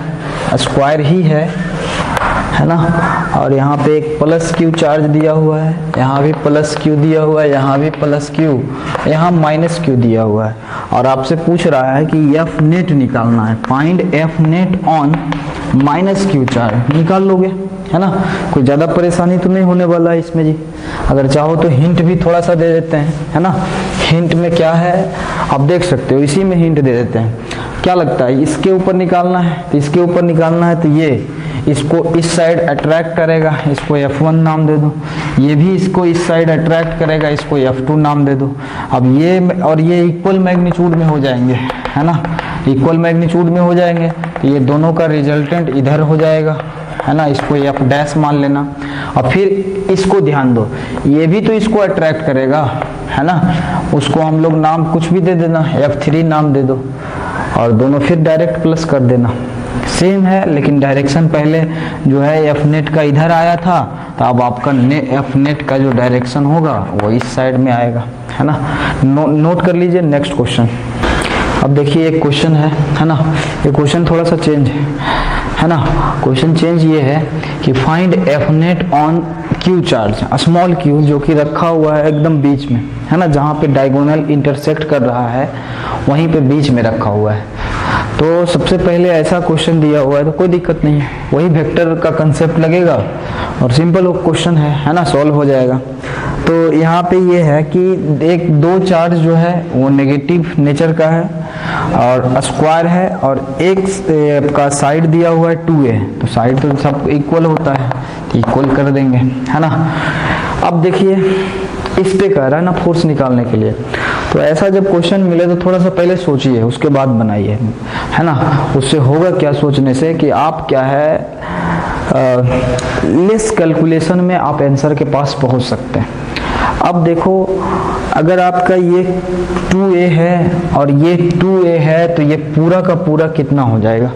स्क्वायर ही है ना। और यहाँ पे एक प्लस Q चार्ज दिया हुआ है, यहाँ भी प्लस Q दिया हुआ है, यहाँ भी प्लस Q, यहाँ माइनस Q दिया हुआ है। और आपसे पूछ रहा है कि F नेट निकालना है, find F net on minus Q charge. निकाल लोगे, है ना, कोई ज़्यादा परेशानी तो नहीं होने वाला है इसमें जी। अगर चाहो तो हिंट भी थोड़ा सा दे देते हैं, है ना। हिंट में क्या है आप देख सकते हो, इसी में हिंट दे देते हैं। क्या लगता है इसके ऊपर निकालना है, तो इसके ऊपर निकालना है तो ये इसको इस साइड अट्रैक्ट करेगा, इसको F1 नाम दे दो। ये भी इसको इस साइड अट्रैक्ट करेगा, इसको F2 नाम दे दो। अब ये और ये इक्वल मैग्नीट्यूड में हो जाएंगे, है ना, इक्वल मैग्नीट्यूड में हो जाएंगे, तो ये दोनों का रिजल्टेंट इधर हो जाएगा, है ना। इसको F डैश मान लेना। और फिर इसको ध्यान दो, ये भी तो इसको अट्रैक्ट करेगा, है ना, उसको हम लोग नाम कुछ भी दे देना, F3 नाम दे दो, और दोनों फिर डायरेक्ट प्लस कर देना। सेम है, लेकिन डायरेक्शन पहले जो है एफ नेट का इधर आया था, तो अब आपका एफ नेट का जो डायरेक्शन होगा वो इस साइड में आएगा, है ना। नोट कर लीजिए नेक्स्ट क्वेश्चन। अब देखिए एक क्वेश्चन है ना, ये क्वेश्चन थोड़ा सा चेंज है ना। क्वेश्चन चेंज ये है कि find F net on Q charge, small Q जो कि रखा हुआ है एकदम बीच में, है ना, जहाँ पे डायगोनल इंटरसेक्ट कर रहा है वहीं पे बीच में रखा हुआ है। तो सबसे पहले ऐसा क्वेश्चन दिया हुआ है तो कोई दिक्कत नहीं है, वही वेक्टर का कंसेप्ट लगेगा और सिंपल क्वेश्चन है ना, सॉल्व हो जाएगा। तो यहाँ पे ये है कि एक दो चार्ज जो है वो नेगेटिव नेचर का है और स्क्वायर है, और एक का साइड दिया हुआ है 2a, तो साइड तो सब इक्वल होता है, तो इक्वल कर देंगे, है ना। अब देखिए इस पे कह रहा है ना फोर्स निकालने के लिए, तो ऐसा जब क्वेश्चन मिले तो थोड़ा सा पहले सोचिए उसके बाद बनाइए, है ना। उससे होगा क्या सोचने से कि आप क्या है लेस कैलकुलेशन में आप आंसर के पास पहुंच सकते हैं। अब देखो अगर आपका ये 2a है और ये 2a है तो ये पूरा का पूरा कितना हो जाएगा,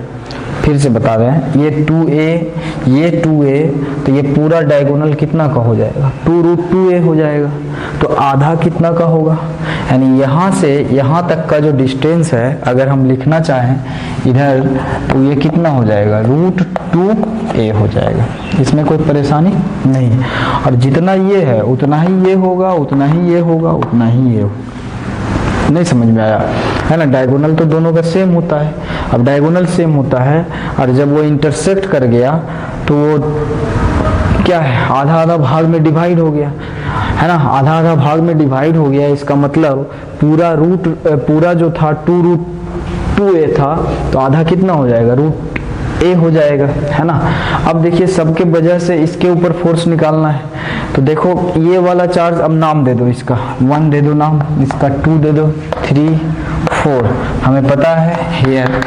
फिर से बता रहे हैं, ये 2a ये 2a, तो ये पूरा डायगोनल कितना का हो जाएगा, 2√2a हो जाएगा। तो आधा कितना का होगा, यानी यहाँ से यहाँ तक का जो डिस्टेंस है अगर हम लिखना चाहें इधर, तो ये कितना हो जाएगा, √2a हो जाएगा। इसमें कोई परेशानी नहीं, और जितना ये है उतना ही ये होगा, उतना ही ये होगा, उतना ही ये होगा। नहीं समझ में आया है ना। डायगोनल तो दोनों का सेम होता है। अब डायगोनल सेम होता है और जब वो इंटरसेक्ट कर गया तो वो क्या है, आधा आधा भाग में डिवाइड हो गया है ना। आधा आधा भाग में डिवाइड हो गया, इसका मतलब पूरा जो था 2√2a था, तो आधा कितना हो जाएगा, √a हो जाएगा है ना। अब देखिए सबके वजह से इसके ऊपर फोर्स निकालना है, तो देखो ये वाला चार्ज, अब नाम दे दो इसका, 1 दे दो नाम, इसका 2 दे दो, 3 4। हमें पता है here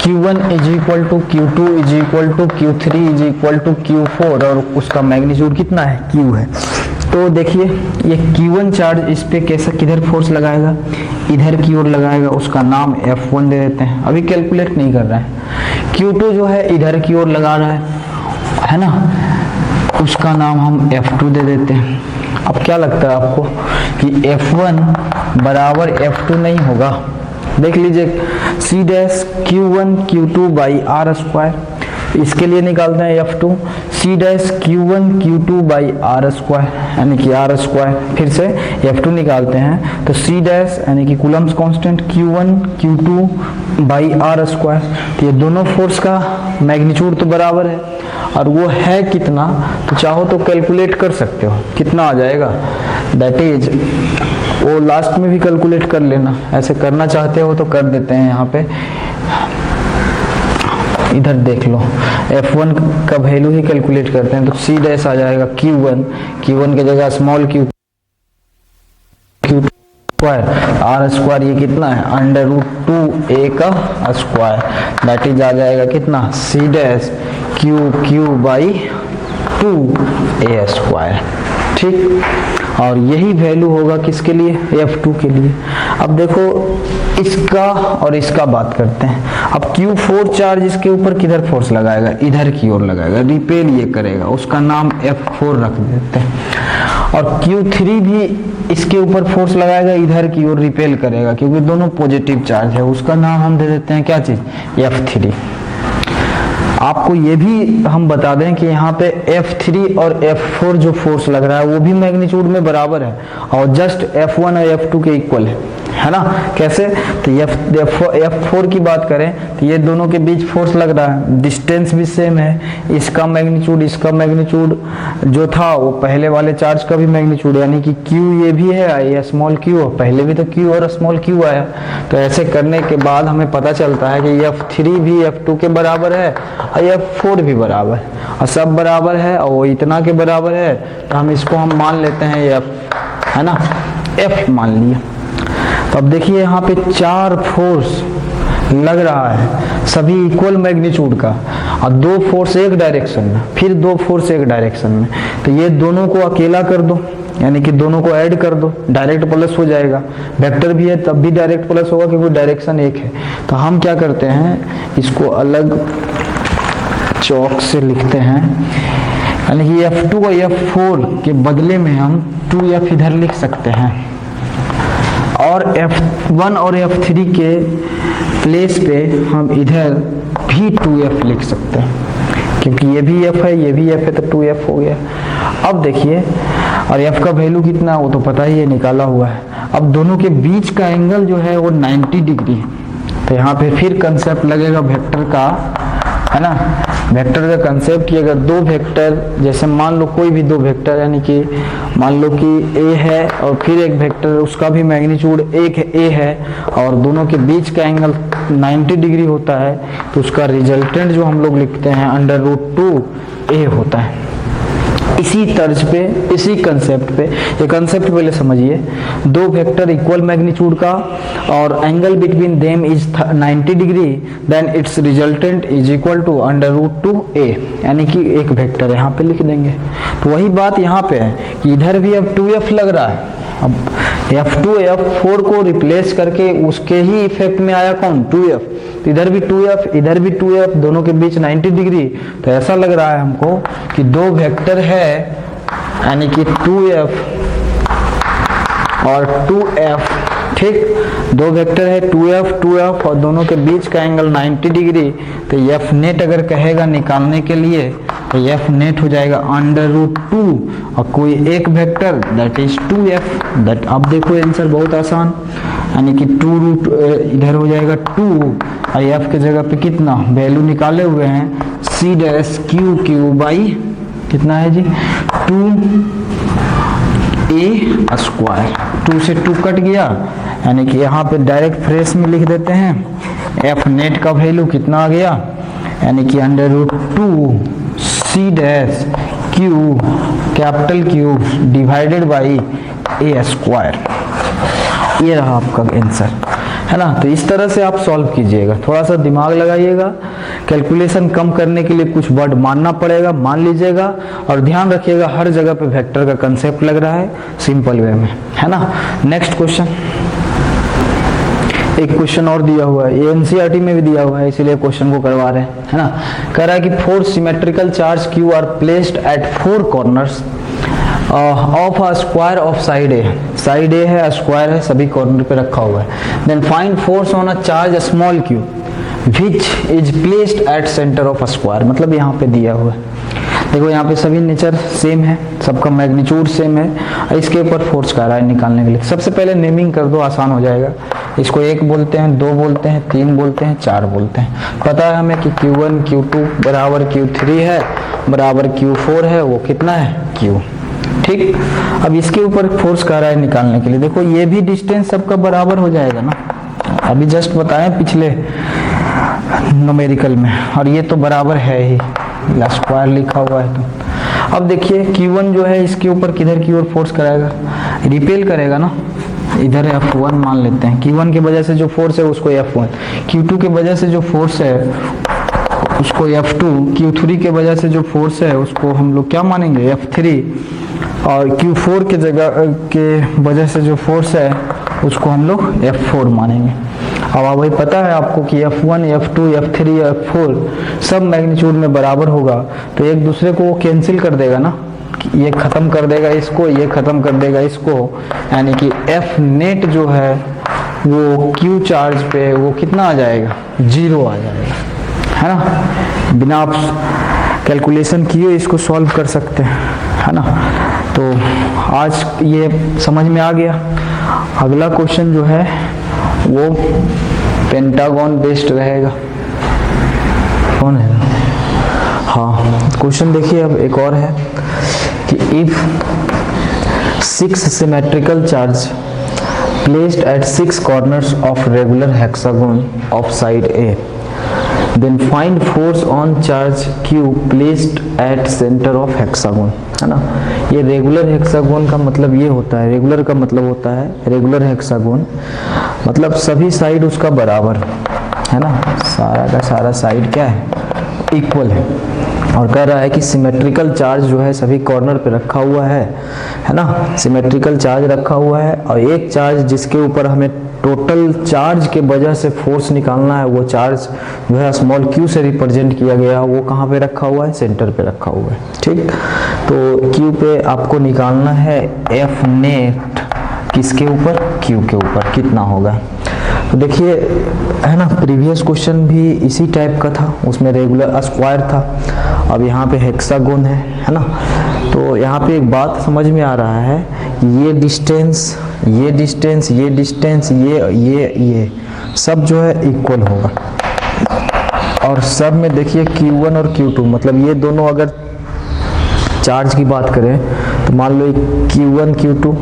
Q1 is equal to Q2 is equal to Q3 is equal to Q4 और उसका मैग्नीट्यूड कितना है, Q है। तो देखिए ये Q1 चार्ज इस पे कैसा, किधर फोर्स लगाएगा, इधर की ओर लगाएगा, उसका नाम F1 दे देते हैं, अभी कैलकुलेट नहीं कर रहा है। Q2 जो है इधर की ओर लगा रहा है ना, उसका नाम हम F2 दे देते हैं। अब क्या लगता है आपको कि F1 बराबर F2 नहीं होगा, देख लीजिए C dash Q1 Q2 by R square, इसके लिए निकालते हैं F2, C dash Q1 Q2 by R square यानी कि आर स्क्वायर, फिर से F2 निकालते हैं तो C डैश यानी कि coulomb's constant Q1 Q2 by R square. तो ये दोनों फोर्स का मैग्नीट्यूड तो बराबर है और वो है कितना, तो चाहो तो कैलकुलेट कर सकते हो कितना आ जाएगा, दैट इज, वो लास्ट में भी कैलकुलेट कर लेना, ऐसे करना चाहते हो तो कर देते हैं। यहाँ पे इधर देख लो F1 का वैल्यू ही कैलकुलेट करते हैं, तो C डैश आ जाएगा Q1 की जगह small q square, R square ये कितना है, √2a का स्क्वायर, दैट इज आ जाएगा कितना, C dash Q by 2a square, ठीक। और यही वैल्यू होगा किसके लिए, F2 के लिए। अब देखो इसका और इसका बात करते हैं। अब Q4 चार्ज इसके ऊपर किधर फोर्स लगाएगा, इधर की ओर लगाएगा, रिपेल ये करेगा, उसका नाम F4 रख देते हैं। और Q3 भी इसके ऊपर फोर्स लगाएगा, इधर की ओर रिपेल करेगा, क्योंकि दोनों पॉजिटिव चार्ज है, उसका नाम हम दे देते हैं क्या चीज, F3। आपको ये भी हम बता दें कि यहाँ पे F3 और F4 जो फोर्स लग रहा है वो भी मैग्नीट्यूड में बराबर है और जस्ट F1 और F2 के इक्वल है ना। कैसे, तो F4 की बात करें तो ये दोनों के बीच फोर्स लग रहा है, डिस्टेंस भी सेम है, इसका मैग्नीट्यूड जो था वो पहले वाले चार्ज का भी मैग्नीट्यूड, यानी कि Q ये भी है, ये स्मॉल q, पहले भी तो Q और स्मॉल q आया। तो ऐसे करने के बाद हमें पता चलता है कि F3 भी F2 के बराबर है और F4 भी बराबर है, और सब बराबर है और वो इतना के बराबर है, तो हम इसको हम मान लेते हैं F, है ना, F मान लिया। तो अब देखिए यहाँ पे 4 फोर्स लग रहा है, सभी इक्वल मैग्नीट्यूड का, और 2 फोर्स एक डायरेक्शन में, फिर 2 फोर्स एक डायरेक्शन में, तो ये दोनों को अकेला कर दो, यानी कि दोनों को ऐड कर दो, डायरेक्ट प्लस हो जाएगा। वेक्टर भी है तब भी डायरेक्ट प्लस होगा क्योंकि डायरेक्शन एक है। तो हम क्या करते हैं, इसको अलग चौक से लिखते हैं, यानी कि F2 और F4 के बदले में हम 2F इधर लिख सकते हैं और F1 और F3 के प्लेस पे हम इधर भी 2F लिख सकते हैं, क्योंकि ये भी F है ये भी F है, तो 2F हो गया। अब देखिए, और F का वैल्यू कितना वो तो पता ही है, निकाला हुआ है। अब दोनों के बीच का एंगल जो है वो 90 डिग्री है। तो यहाँ पे फिर कंसेप्ट लगेगा वेक्टर का, है ना। वेक्टर का कंसेप्ट कि अगर दो वेक्टर, जैसे मान लो कोई भी दो वेक्टर, यानी कि मान लो कि A है और फिर एक वेक्टर, उसका भी मैग्नीट्यूड एक A है और दोनों के बीच का एंगल 90 डिग्री होता है, तो उसका रिजल्टेंट जो हम लोग लिखते हैं √2a होता है। इसी तर्ज पे, इसी कंसेप्ट पे, ये कंसेप्ट पहले समझिए, दो वेक्टर इक्वल मैग्नीट्यूड का और angle between them is 90 degree, then its resultant is equal to √2a, यानी कि एक वेक्टर यहाँ पे लिख देंगे। तो वही बात यहाँ पे है कि इधर भी अब 2F लग रहा है, अब F2 F4 को रिप्लेस करके उसके ही इफेक्ट में आया कौन, 2F, तो इधर भी 2F इधर भी 2F, दोनों के बीच 90 डिग्री। तो ऐसा लग रहा है हमको कि दो वेक्टर है, यानी कि 2F और 2F, ठीक, दो वेक्टर है 2F और दोनों के बीच का एंगल 90 डिग्री। तो F नेट अगर कहेगा निकालने के लिए तो एफ नेट हो जाएगा √2 और कोई एक vector that is 2f। That अब देखो आंसर बहुत आसान, यानी कि 2 रूट इधर हो जाएगा 2 और एफ के जगह पे कितना वैल्यू निकाले हुए हैं c डैश क्यू बाई कितना है जी 2a स्क्वायर। 2 से 2 कट गया, यानी कि यहाँ पे डायरेक्ट फ्रेश में लिख देते हैं एफ नेट का वैल्यू कितना आ गया, यानी कि √2 c dash Q capital Q divided by a square. ये रहा आपका आंसर, है ना। तो इस तरह से आप सॉल्व कीजिएगा, थोड़ा सा दिमाग लगाइएगा। कैलकुलेशन कम करने के लिए कुछ वर्ड मानना पड़ेगा, मान लीजिएगा और ध्यान रखिएगा हर जगह पे वेक्टर का कंसेप्ट लग रहा है सिंपल वे में, है ना। नेक्स्ट क्वेश्चन, एक क्वेश्चन और दिया हुआ है, ये एनसीईआरटी में भी दिया हुआ है इसीलिए क्वेश्चन को करवा रहे हैं, है ना। कह रहा है कि 4 symmetrical charge Q are placed at 4 corners of a square of side a. Side a है, स्क्वायर है, सभी कॉर्नर पे रखा हुआ है। Then find force on a charge small Q which is placed at centre of a square. मतलब यहाँ पे दिया हुआ है, देखो यहाँ पे सभी नेचर सेम है, सबका मैग्नीट्यूड सेम है, इसके ऊपर फोर्स कर रहा है निकालने के लिए। सबसे पहले नेमिंग कर दो, आसान हो जाएगा। इसको 1 बोलते हैं, 2 बोलते हैं, 3 बोलते हैं, 4 बोलते हैं। पता है हमें कि Q1 Q2 बराबर Q3 है बराबर Q4 है, वो कितना है Q। ठीक, अब इसके ऊपर फोर्स कर रहा है निकालने के लिए। देखो ये भी डिस्टेंस सबका बराबर हो जाएगा ना, अभी जस्ट बताएं पिछले न्यूमेरिकल में, और ये तो बराबर है ही, स्क्वायर लिखा हुआ है। तो अब देखिए Q1 जो है इसके ऊपर किधर की ओर फोर्स कराएगा, रिपेल करेगा ना, इधर F1 मान लेते हैं। Q1 की वजह से जो फोर्स है उसको F1, Q2 की वजह से जो फोर्स है उसको F2, Q3 के वजह से जो फोर्स है उसको हम लोग क्या मानेंगे F3, और Q4 के वजह से जो फोर्स है उसको हम लोग F4 मानेंगे। अब वही पता है आपको कि F1, F2, F3, F4 सब मैग्नीट्यूड में बराबर होगा, तो एक दूसरे को वो कैंसिल कर देगा ना, ये खत्म कर देगा इसको, ये खत्म कर देगा इसको, यानी कि F नेट जो है वो Q चार्ज पे वो कितना आ जाएगा 0 आ जाएगा, है ना। बिना आप कैलकुलेशन किए इसको सॉल्व कर सकते हैं, है ना। तो आज ये समझ में आ गया। अगला क्वेश्चन जो है वो पेंटागन बेस्ड रहेगा। कौन है? हाँ, क्वेश्चन देखिए अब एक और है कि if 6 symmetrical charge placed at 6 corners of regular hexagon of side A, then find force on charge Q placed at center of hexagon, है ना। ये रेगुलर हेक्सागोन का मतलब ये होता है, रेगुलर का मतलब होता है रेगुलर हेक्सागोन मतलब सभी साइड उसका बराबर है ना, सारा का सारा साइड क्या है इक्वल है। और कह रहा है कि सिमेट्रिकल चार्ज जो है सभी कॉर्नर पे रखा हुआ है ना, सिमेट्रिकल चार्ज रखा हुआ है, और एक चार्ज जिसके ऊपर हमें टोटल चार्ज के वजह से फोर्स निकालना है, वो चार्ज जो है स्मॉल q से रिप्रेजेंट किया गया, वो कहाँ पे रखा हुआ है, सेंटर पे रखा हुआ है। ठीक, तो q पे आपको निकालना है F नेट किसके ऊपर, q के ऊपर कितना होगा। तो देखिए है ना, प्रीवियस क्वेश्चन भी इसी टाइप का था, उसमें रेगुलर स्क्वायर था, अब यहाँ पे हेक्सागोन है ना। तो यहाँ पे एक बात समझ में आ रहा है, ये डिस्टेंस ये डिस्टेंस ये डिस्टेंस ये सब जो है इक्वल होगा, और सब में देखिए Q1 और Q2 मतलब ये दोनों अगर चार्ज की बात करें तो मान लो Q1 Q2,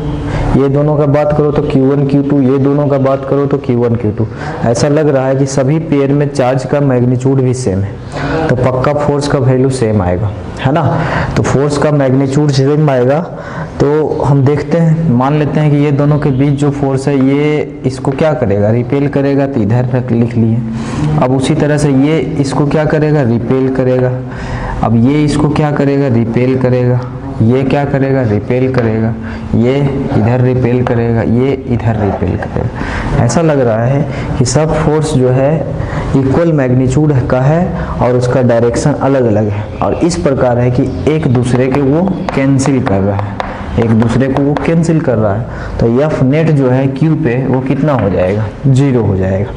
ये दोनों का बात करो तो Q1 Q2, ये दोनों का बात करो तो Q1 Q2। ऐसा लग रहा है कि सभी पेयर में चार्ज का मैग्नीट्यूड भी सेम है, तो पक्का फोर्स का वैल्यू सेम आएगा, है ना। तो फोर्स का मैग्नीट्यूड सेम आएगा, तो हम देखते हैं, मान लेते हैं कि ये दोनों के बीच जो फोर्स है ये इसको क्या करेगा, रिपेल करेगा, तो इधर तक लिख लिए। अब उसी तरह से ये इसको क्या करेगा, रिपेल करेगा। अब ये इसको क्या करेगा, रिपेल करेगा। ये क्या करेगा, रिपेल करेगा। ये इधर रिपेल करेगा, ये इधर रिपेल करेगा। ऐसा लग रहा है कि सब फोर्स जो है इक्वल मैग्नीट्यूड का है और उसका डायरेक्शन अलग अलग है, और इस प्रकार है कि एक दूसरे के वो कैंसिल कर रहा है, एक दूसरे को वो कैंसिल कर रहा है। तो F नेट जो है Q पे वो कितना हो जाएगा, 0 हो जाएगा,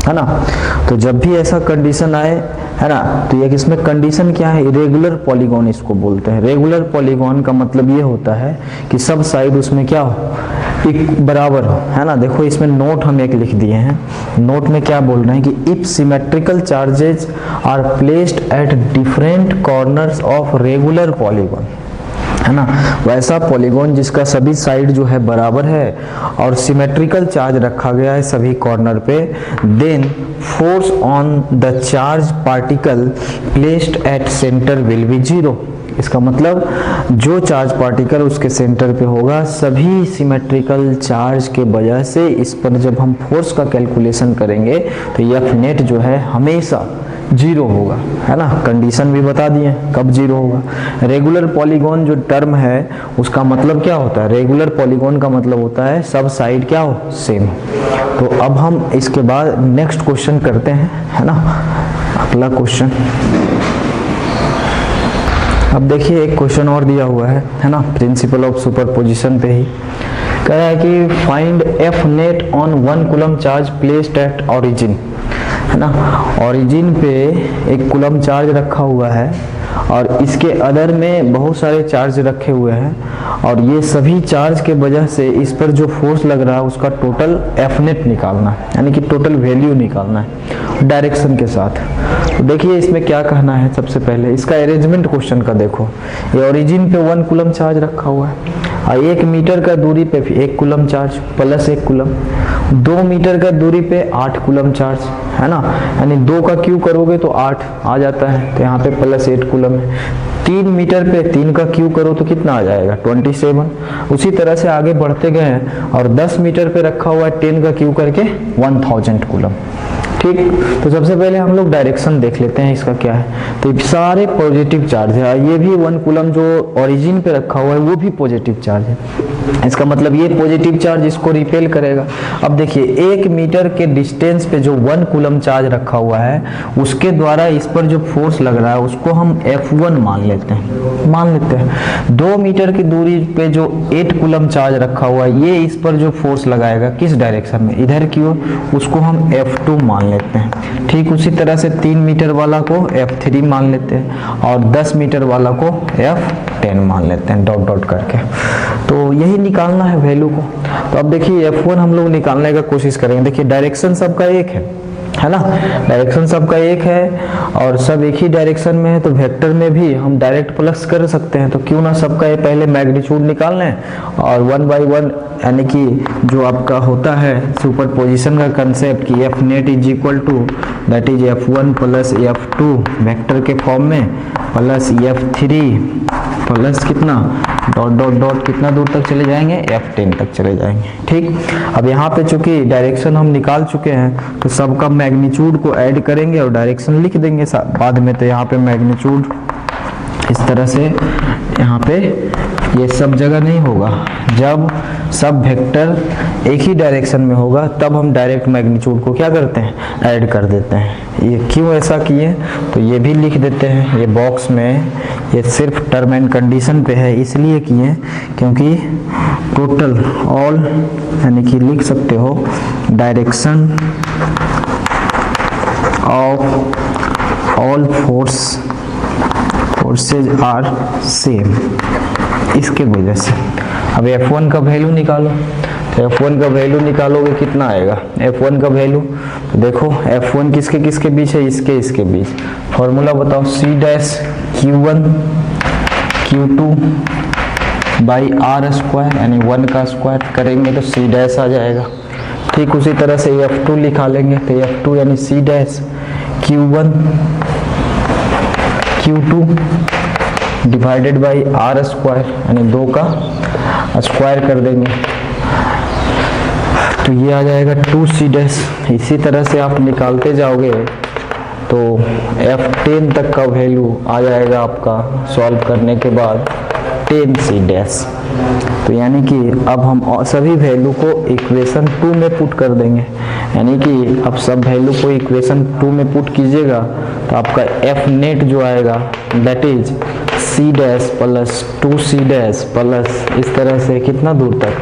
है ना। तो जब भी ऐसा कंडीशन आए है ना। तो ये इसमें कंडीशन क्या है, इरेगुलर पॉलीगॉन इसको बोलते हैं। रेगुलर पॉलीगॉन का मतलब ये होता है कि सब साइड उसमें क्या हो, एक बराबर हो, है ना। देखो इसमें नोट हम एक लिख दिए हैं, नोट में क्या बोल रहे हैं कि if symmetrical charges are placed at different corners of regular polygon, है ना, वैसा पॉलीगॉन जिसका सभी साइड जो है बराबर है और सिमेट्रिकल चार्ज रखा गया है सभी कॉर्नर पे, then force on the charge particle placed at centre will be zero. इसका मतलब जो चार्ज पार्टिकल उसके सेंटर पे होगा सभी सिमेट्रिकल चार्ज के वजह से इस पर जब हम फोर्स का कैलकुलेशन करेंगे तो एफ नेट जो है हमेशा जीरो होगा, है ना। कंडीशन भी बता दिए कब जीरो होगा। रेगुलर पॉलीगॉन जो टर्म है उसका मतलब क्या होता है, रेगुलर पॉलीगॉन का मतलब होता है सब साइड क्या हो, सेम। तो अब हम इसके बाद नेक्स्ट क्वेश्चन करते हैं, है ना। अगला क्वेश्चन, अब देखिए एक क्वेश्चन और दिया हुआ है ना, प्रिंसिपल ऑफ सुपरपोजिशन पे ही कह रहा है कि find F net on 1 coulomb charge placed at origin, है ना। ओरिजिन पे 1 कूलम चार्ज रखा हुआ है और इसके अदर में बहुत सारे चार्ज रखे हुए हैं और ये सभी चार्ज के वजह से इस पर जो फोर्स लग रहा है उसका टोटल एफ नेट निकालना है, यानी कि टोटल वैल्यू निकालना है डायरेक्शन के साथ। तो देखिए इसमें क्या कहना है, सबसे पहले इसका अरेंजमेंट क्वेश्चन का देखो, ये ओरिजिन पे 1 कूलम चार्ज रखा हुआ है और 1 मीटर का दूरी पे 1 coulomb charge plus 1 coulomb, 2 metre का दूरी पे 8 कूलम चार्ज, है ना, यानी 2 का क्यू करोगे तो 8 आ जाता है, तो यहाँ पे प्लस 8 कूलम है। 3 मीटर पे 3 का क्यू करो तो कितना आ जाएगा, 27। उसी तरह से आगे बढ़ते गए और 10 मीटर पे रखा हुआ है 10 का क्यू करके 1000 कूलम। ठीक, तो सबसे पहले हम लोग डायरेक्शन देख लेते हैं इसका क्या है। तो सारे पॉजिटिव चार्ज है, ये भी 1 कूलम जो ओरिजिन पे रखा हुआ है वो भी पॉजिटिव चार्ज है, इसका मतलब ये पॉजिटिव चार्ज इसको रिपेल करेगा। अब देखिए 1 मीटर के डिस्टेंस पे जो 1 कूलम चार्ज रखा हुआ है उसके द्वारा इस पर जो फोर्स लग रहा है उसको हम F1 मान लेते हैं। 2 मीटर की दूरी पे जो 8 कूलम चार्ज रखा हुआ है ये इस पर जो फोर्स लगाएगा किस डायरेक्शन में, इधर की ओर, उसको हम F2 मान लेते हैं। ठीक उसी तरह से 3 मीटर वाला को F3 मान लेते हैं और 10 मीटर वाला को F10 मान लेते हैं, डॉट डॉट करके। तो यही निकालना है वैल्यू को। तो अब देखिए F1 हम लोग निकालने का कोशिश करेंगे। देखिए डायरेक्शन सबका एक है ना, डायरेक्शन सबका एक है और सब एक ही डायरेक्शन में है, तो वेक्टर में भी हम डायरेक्ट प्लस कर सकते हैं। तो क्यों ना सबका ये पहले मैग्नीट्यूड निकाल लें और 1 बाई 1, यानी कि जो आपका होता है सुपरपोजिशन का कंसेप्ट कि F net is equal to that is F1 plus F2 vector के फॉर्म में प्लस F3 प्लस कितना डॉट डॉट डॉट कितना दूर तक चले जाएंगे, F10 तक चले जाएंगे। ठीक, अब यहाँ पे चूंकि डायरेक्शन हम निकाल चुके हैं तो सबका मैग्नीट्यूड को ऐड करेंगे और डायरेक्शन लिख देंगे बाद में। तो यहाँ पे मैग्नीट्यूड इस तरह से, यहाँ पे ये सब जगह नहीं होगा, जब सब वेक्टर एक ही डायरेक्शन में होगा तब हम डायरेक्ट मैग्नीट्यूड को क्या करते हैं, ऐड कर देते हैं। ये क्यों ऐसा किए तो ये भी लिख देते हैं, ये बॉक्स में ये सिर्फ टर्म एंड कंडीशन पे है इसलिए किए क्योंकि टोटल ऑल, यानी कि लिख सकते हो direction of all forces are same, इसके वजह से। अब F1 का वैल्यू निकालो, तो F1 का वैल्यू निकालोगे कितना आएगा, F1 का वैल्यू तो देखो F1 किसके किसके बीच है, इसके बीच। फॉर्मूला बताओ, C dash Q1 Q2 by R square, यानी 1 का स्क्वायर करेंगे तो C डैश आ जाएगा। ठीक उसी तरह से F2 लिखा लेंगे तो F2 यानी C dash Q1 Q2 divided by R square, यानी 2 का स्क्वायर कर देंगे तो ये आ जाएगा 2C डैश। इसी तरह से आप निकालते जाओगे तो F10 तक का वैल्यू आ जाएगा आपका सॉल्व करने के बाद 10C डैश। तो यानी कि अब हम सभी वैल्यू को इक्वेशन 2 में पुट कर देंगे, यानी कि अब सब वैल्यू को इक्वेशन 2 में पुट कीजिएगा तो आपका F नेट जो आएगा that is C dash plus 2C dash plus इस तरह से कितना दूर तक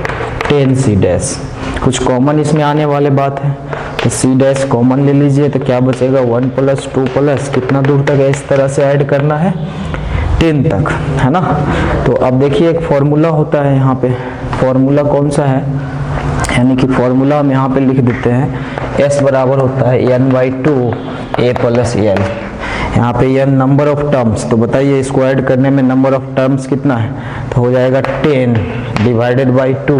10C डैश। कुछ कॉमन इसमें आने वाले बात है तो सी डैश कॉमन ले लीजिए तो क्या बचेगा 1 प्लस 2 प्लस कितना दूर तक है, इस तरह से ऐड करना है 10 तक, है ना। तो अब देखिए एक फॉर्मूला होता है यहाँ पे, फॉर्मूला कौन सा है, यानी कि फॉर्मूला हम यहाँ पे लिख देते हैं s बराबर होता है n/2 a प्लस l। यहाँ पे n नंबर ऑफ टर्म्स, तो बताइए इसको ऐड करने में नंबर ऑफ टर्म्स कितना है, तो हो जाएगा 10 डिवाइडेड बाई 2।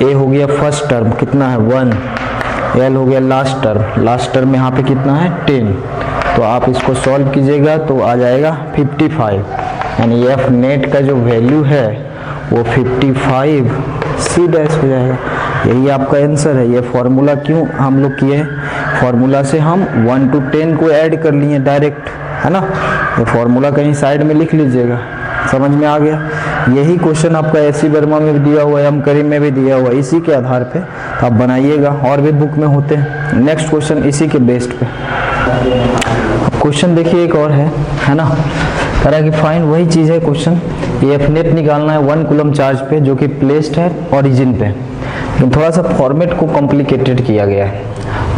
a हो गया फर्स्ट टर्म कितना है 1, l हो गया लास्ट टर्म, लास्ट टर्म यहाँ पे कितना है 10। तो आप इसको सॉल्व कीजिएगा तो आ जाएगा 55, यानी f नेट का जो वैल्यू है वो 55 सी डैश हो जाएगा। यही आपका आंसर है। ये फॉर्मूला क्यों हम लोग किए हैं, फॉर्मूला से हम 1 to 10 को ऐड कर लिए डायरेक्ट, है ना। ये फॉर्मूला कहीं साइड में लिख लीजिएगा, समझ में आ गया। यही क्वेश्चन आपका एससी वर्मा में भी दिया हुआ है, एम करीम में भी दिया हुआ है, इसी के आधार पे आप बनाइएगा, और भी बुक में होते हैं। नेक्स्ट क्वेश्चन इसी के बेस्ड पे क्वेश्चन देखिए एक और है ना, कह रहा है कि फाइंड, वही चीज़ है क्वेश्चन, ये एफ नेट निकालना है 1 कूलम चार्ज पे जो कि प्लेस्ड है ओरिजिन पे, लेकिन थोड़ा सा फॉर्मेट को कॉम्प्लिकेटेड किया गया है।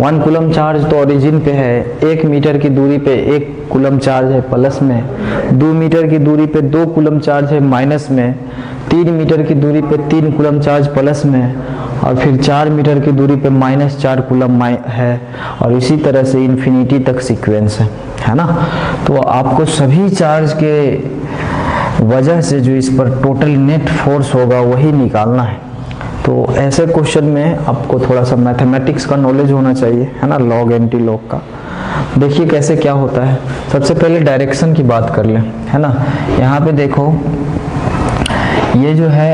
1 कूलम चार्ज तो ओरिजिन पे है, 1 मीटर की दूरी पे 1 कूलम चार्ज है प्लस में, 2 मीटर की दूरी पे 2 कूलम चार्ज है माइनस में, 3 मीटर की दूरी पे 3 कूलम चार्ज प्लस में, और फिर 4 मीटर की दूरी पे -4 कूलम है, और इसी तरह से इन्फिनिटी तक सीक्वेंस है ना। तो आपको सभी चार्ज के वजह से जो इस पर टोटल नेट फोर्स होगा वही निकालना है। तो ऐसे क्वेश्चन में आपको थोड़ा सा मैथमेटिक्स का नॉलेज होना चाहिए, है ना, लॉग एंटी लॉग का। देखिए कैसे क्या होता है। सबसे पहले डायरेक्शन की बात कर लें, है ना। यहाँ पे देखो ये जो है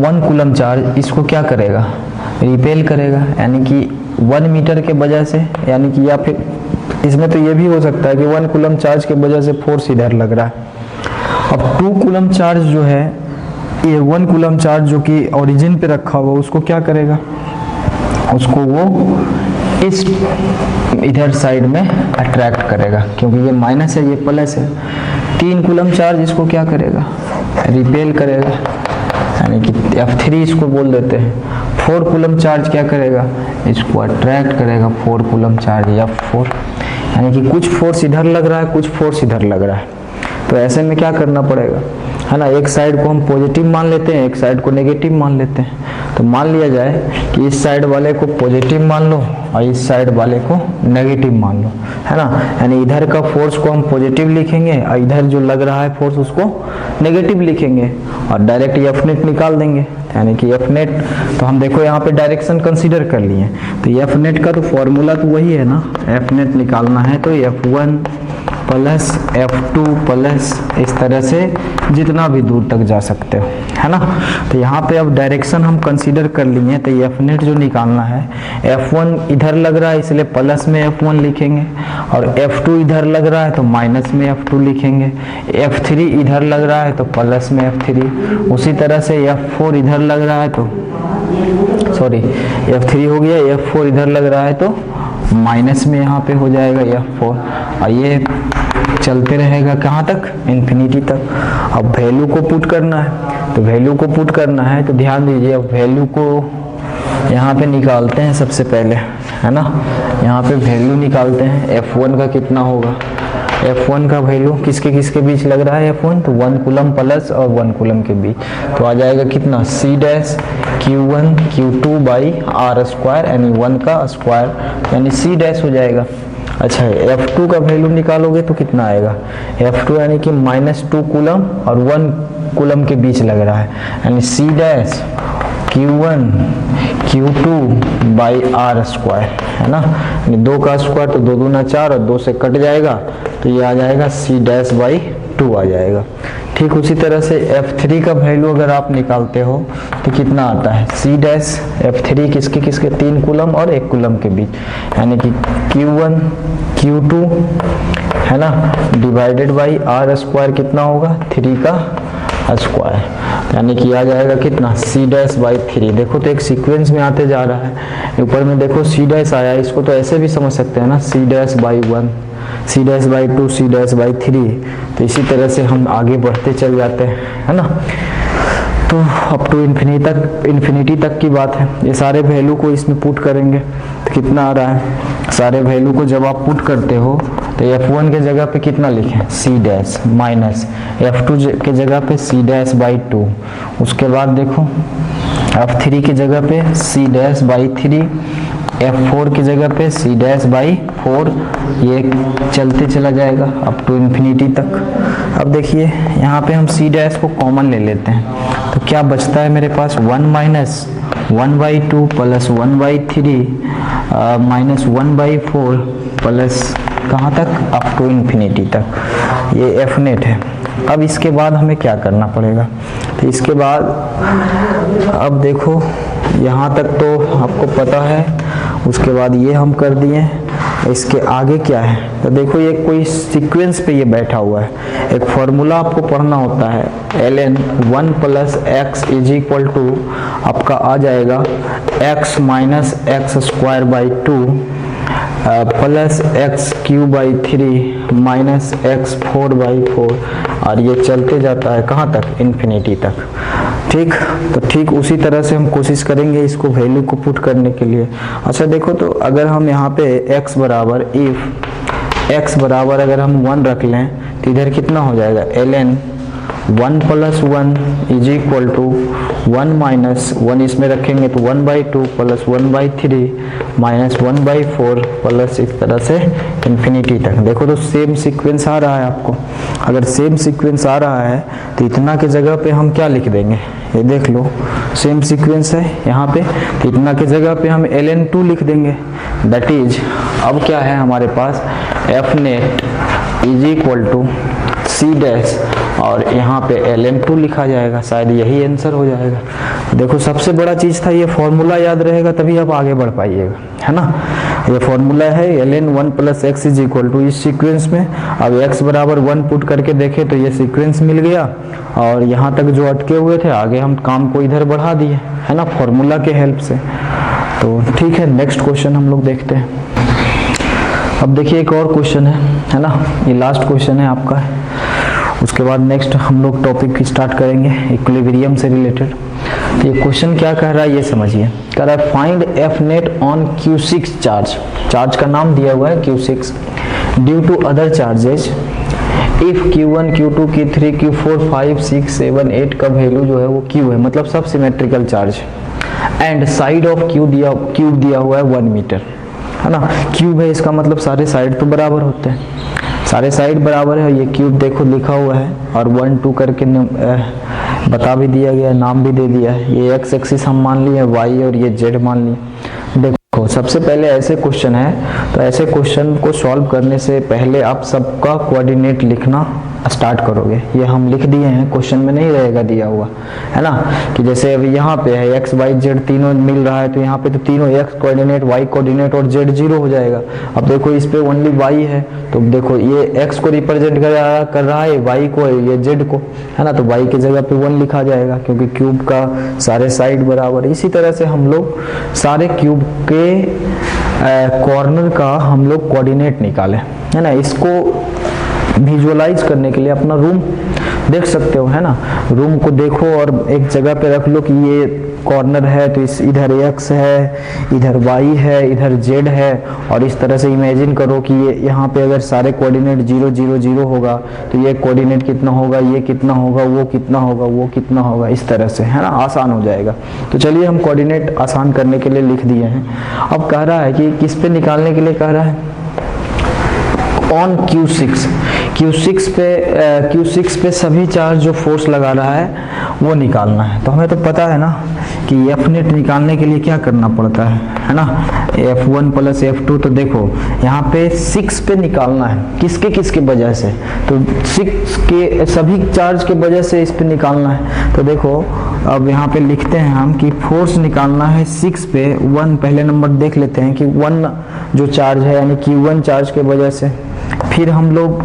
1 कूलम चार्ज, इसको क्या करेगा, रिपेल करेगा, यानी कि 1 मीटर के वजह से, यानी कि या फिर इसमें तो ये भी हो सकता है कि 1 कूलम चार्ज के वजह से फोर्स इधर लग रहा है। अब 2 कूलम चार्ज जो है, ये 1 कूलम चार्ज जो कि ओरिजिन पे रखा हुआ उसको क्या करेगा, उसको वो इस इधर साइड में अट्रैक्ट करेगा, क्योंकि ये माइनस है ये प्लस है। 3 कूलम चार्ज इसको क्या करेगा, रिपेल करेगा, यानी कि F3 इसको बोल देते हैं। 4 कूलम चार्ज क्या करेगा, इसको अट्रैक्ट करेगा, 4 कूलम चार्ज F4, यानी कि कुछ फोर्स इधर लग रहा है, कुछ फोर्स इधर लग रहा है। तो ऐसे में क्या करना पड़ेगा, है ना, एक साइड को हम पॉजिटिव मान लेते हैं, एक साइड को नेगेटिव मान लेते हैं। तो मान लिया जाए कि इस साइड वाले को पॉजिटिव मान लो और इस साइड वाले को नेगेटिव मान लो, है ना। यानी इधर का फोर्स को हम पॉजिटिव लिखेंगे और इधर जो लग रहा है फोर्स उसको नेगेटिव लिखेंगे, और डायरेक्ट एफ नेट निकाल देंगे, यानी कि एफ नेट। तो हम देखो यहाँ पे डायरेक्शन कंसीडर कर लिए, तो एफ नेट का तो फॉर्मूला तो वही है ना, एफ नेट निकालना है तो F1 प्लस F2 प्लस इस तरह से जितना भी दूर तक जा सकते हो, है ना। तो यहाँ पे अब डायरेक्शन हम कंसीडर कर लिए, तो एफ नेट जो निकालना है, F1 इधर लग रहा है इसलिए प्लस में F1 लिखेंगे, और F2 इधर लग रहा है तो माइनस में F2 लिखेंगे, F3 इधर लग रहा है तो प्लस में F3, उसी तरह से F4 इधर लग रहा है तो सॉरी F3 हो गया, F4 इधर लग रहा है तो माइनस में यहाँ पे हो जाएगा F4, और ये चलते रहेगा कहाँ तक, इन्फिनिटी तक। अब वैल्यू को पुट करना है, तो वैल्यू को पुट करना है तो ध्यान दीजिए, अब वैल्यू को यहाँ पे निकालते हैं सबसे पहले, है ना। यहाँ पे वैल्यू निकालते हैं, F1 का कितना होगा, F1 का वैल्यू किसके किसके बीच लग रहा है F1, तो 1 कूलम प्लस और 1 कूलम के बीच, तो आ जाएगा कितना C dash Q1 Q2 by R square, यानी 1 का स्क्वायर, यानी C डैश हो जाएगा। अच्छा F2 का वैल्यू निकालोगे तो कितना आएगा, F2 यानी कि -2 कूलम और 1 कूलम के बीच लग रहा है, यानी C dash Q1 Q2 by R square, है ना। यानी 2 का स्क्वायर तो 2 दूना 4 और 2 से कट जाएगा, तो ये आ जाएगा C डैश बाई 2 आ जाएगा। ठीक उसी तरह से F3 का वैल्यू अगर आप निकालते हो तो कितना आता है, C डैश F3 किसके किसके 3 कूलम और 1 कूलम के बीच, यानी कि Q1 Q2, है ना, डिवाइडेड बाई R स्क्वायर कितना होगा 3 का स्क्वायर, यानी कि आ जाएगा कितना C डैश बाई 3। देखो तो एक सीक्वेंस में आते जा रहा है, ऊपर में देखो C डैश आया, इसको तो ऐसे भी समझ सकते हैं ना, C dash by 1, C dash by 2, C dash by 3। तो इसी तरह से हम आगे बढ़ते चल जाते हैं, है ना। तो अप टू इन्फिनिटी तक की बात है। ये सारे वैल्यू को इसमें पुट करेंगे तो कितना आ रहा है, सारे वैल्यू को जब आप पुट करते हो तो f1 के जगह पे कितना लिखें, c डैश माइनस f2 के जगह पे c डैश बाई 2, उसके बाद देखो f3 की जगह पे c डैश बाई 3, f4 की जगह पे c डैश बाई 4, ये चलते चला जाएगा अप टू इन्फिनिटी तक। अब देखिए यहाँ पे हम c डैश को कॉमन ले लेते हैं तो क्या बचता है मेरे पास 1 माइनस 1/2 प्लस 1/3 माइनस 1/4 प्लस कहाँ तक, अप टू इन्फिनिटी तक। ये एफ नेट है। अब इसके बाद हमें क्या करना पड़ेगा, तो इसके बाद अब देखो यहाँ तक तो आपको पता है, उसके बाद ये हम कर दिए, इसके आगे क्या है तो देखो ये कोई सीक्वेंस पे ये बैठा हुआ है। एक फॉर्मूला आपको पढ़ना होता है, ln 1 plus x is equal to आपका आ जाएगा x minus x square by 2 plus x cube by 3 minus x 4/4, और ये चलते जाता है कहाँ तक, इन्फिनिटी तक। ठीक, तो ठीक उसी तरह से हम कोशिश करेंगे इसको वैल्यू को पुट करने के लिए। अच्छा देखो, तो अगर हम यहाँ पे x बराबर x बराबर अगर हम 1 रख लें तो इधर कितना हो जाएगा, ln 1 plus 1 is equal to 1 minus 1 इसमें रखेंगे तो 1/2 प्लस 1/3 माइनस 1/4 प्लस इस तरह से इन्फिनिटी तक। देखो तो सेम सीक्वेंस आ रहा है आपको। अगर सेम सीक्वेंस आ रहा है तो इतना के जगह पे हम क्या लिख देंगे, ये देख लो सेम सीक्वेंस है यहाँ पे, तो इतना के जगह पे हम ln 2 लिख देंगे। दैट इज अब क्या है हमारे पास, F net is equal to C dash और यहाँ पे ln 2 लिखा जाएगा, शायद यही आंसर हो जाएगा। देखो सबसे बड़ा चीज था ये फॉर्मूला याद रहेगा तभी आप आगे बढ़ पाइएगा, है ना। ये फॉर्मूला है ln 1 plus x is equal to इस सीक्वेंस में। अब x बराबर 1 पुट करके देखे तो ये सीक्वेंस मिल गया, और यहाँ तक जो अटके हुए थे आगे हम काम को इधर बढ़ा दिए, है ना, फॉर्मूला के हेल्प से। तो ठीक है, नेक्स्ट क्वेश्चन हम लोग देखते हैं। अब देखिए एक और क्वेश्चन है ना, ये लास्ट क्वेश्चन है आपका। उसके बाद नेक्स्ट हम लोग टॉपिक स्टार्ट करेंगे इक्विलिब्रियम से रिलेटेड। तो ये क्वेश्चन क्या कह रहा है ये समझिए। कह रहा है find F net on Q6 charge, charge का नाम दिया हुआ है Q6, due to other charges if Q1 Q2 Q3 Q4 5 6 7 8 का वैल्यू जो है वो Q है, मतलब सब symmetrical charge, and side of cube दिया हुआ है 1 मीटर, है ना। क्यूब है इसका मतलब सारे साइड तो बराबर होते हैं, सारे साइड बराबर है। ये क्यूब देखो लिखा हुआ है और 1 2 करके बता भी दिया गया, नाम भी दे दिया है। ये x एक्सिस हम मान लिए, y और ये z मान लिए। देखो सबसे पहले ऐसे क्वेश्चन है तो ऐसे क्वेश्चन को सॉल्व करने से पहले आप सबका कोऑर्डिनेट लिखना स्टार्ट करोगे। ये हम लिख दिए हैं, क्वेश्चन में नहीं रहेगा दिया हुआ, है ना, कि जैसे अभी यहाँ पे है x y z तीनों मिल रहा है तो यहाँ पे तो तीनों x कोऑर्डिनेट y कोऑर्डिनेट और z 0 हो जाएगा। अब देखो इस पे ओनली y है तो देखो ये x को रिप्रेजेंट कर रहा है, y को, ये z को, है ना, तो y की जगह पे 1 लिखा जाएगा क्योंकि क्यूब का सारे साइड बराबर है। इसी तरह से हम लोग सारे क्यूब के कॉर्नर का हम लोग कोऑर्डिनेट निकालें, है ना। इसको विजुअलाइज करने के लिए अपना रूम देख सकते हो, है ना। रूम को देखो और एक जगह पे रख लो कि ये कॉर्नर है तो इस इधर x है, इधर y है, इधर z है, और इस तरह से इमेजिन करो कि ये यहाँ पे अगर सारे कोऑर्डिनेट 0 0 0 होगा तो ये कोऑर्डिनेट कितना होगा, ये कितना होगा, वो कितना होगा, वो कितना होगा, इस तरह से, है ना, आसान हो जाएगा। तो चलिए हम कोऑर्डिनेट आसान करने के लिए लिख दिए हैं। अब कह रहा है कि किस पे निकालने के लिए कह रहा है, ऑन Q6 पे सभी चार्ज जो फोर्स लगा रहा है वो निकालना है। तो हमें तो पता है ना कि एफ नेट निकालने के लिए क्या करना पड़ता है ना, F1 प्लस F2। तो देखो यहाँ पे 6 पे निकालना है, किसके वजह से, तो 6 के सभी चार्ज के वजह से इस पे निकालना है। तो देखो अब यहाँ पे लिखते हैं हम कि फोर्स निकालना है 6 पे 1, पहले नंबर देख लेते हैं कि 1 जो चार्ज है यानी Q1 चार्ज के वजह से, फिर हम लोग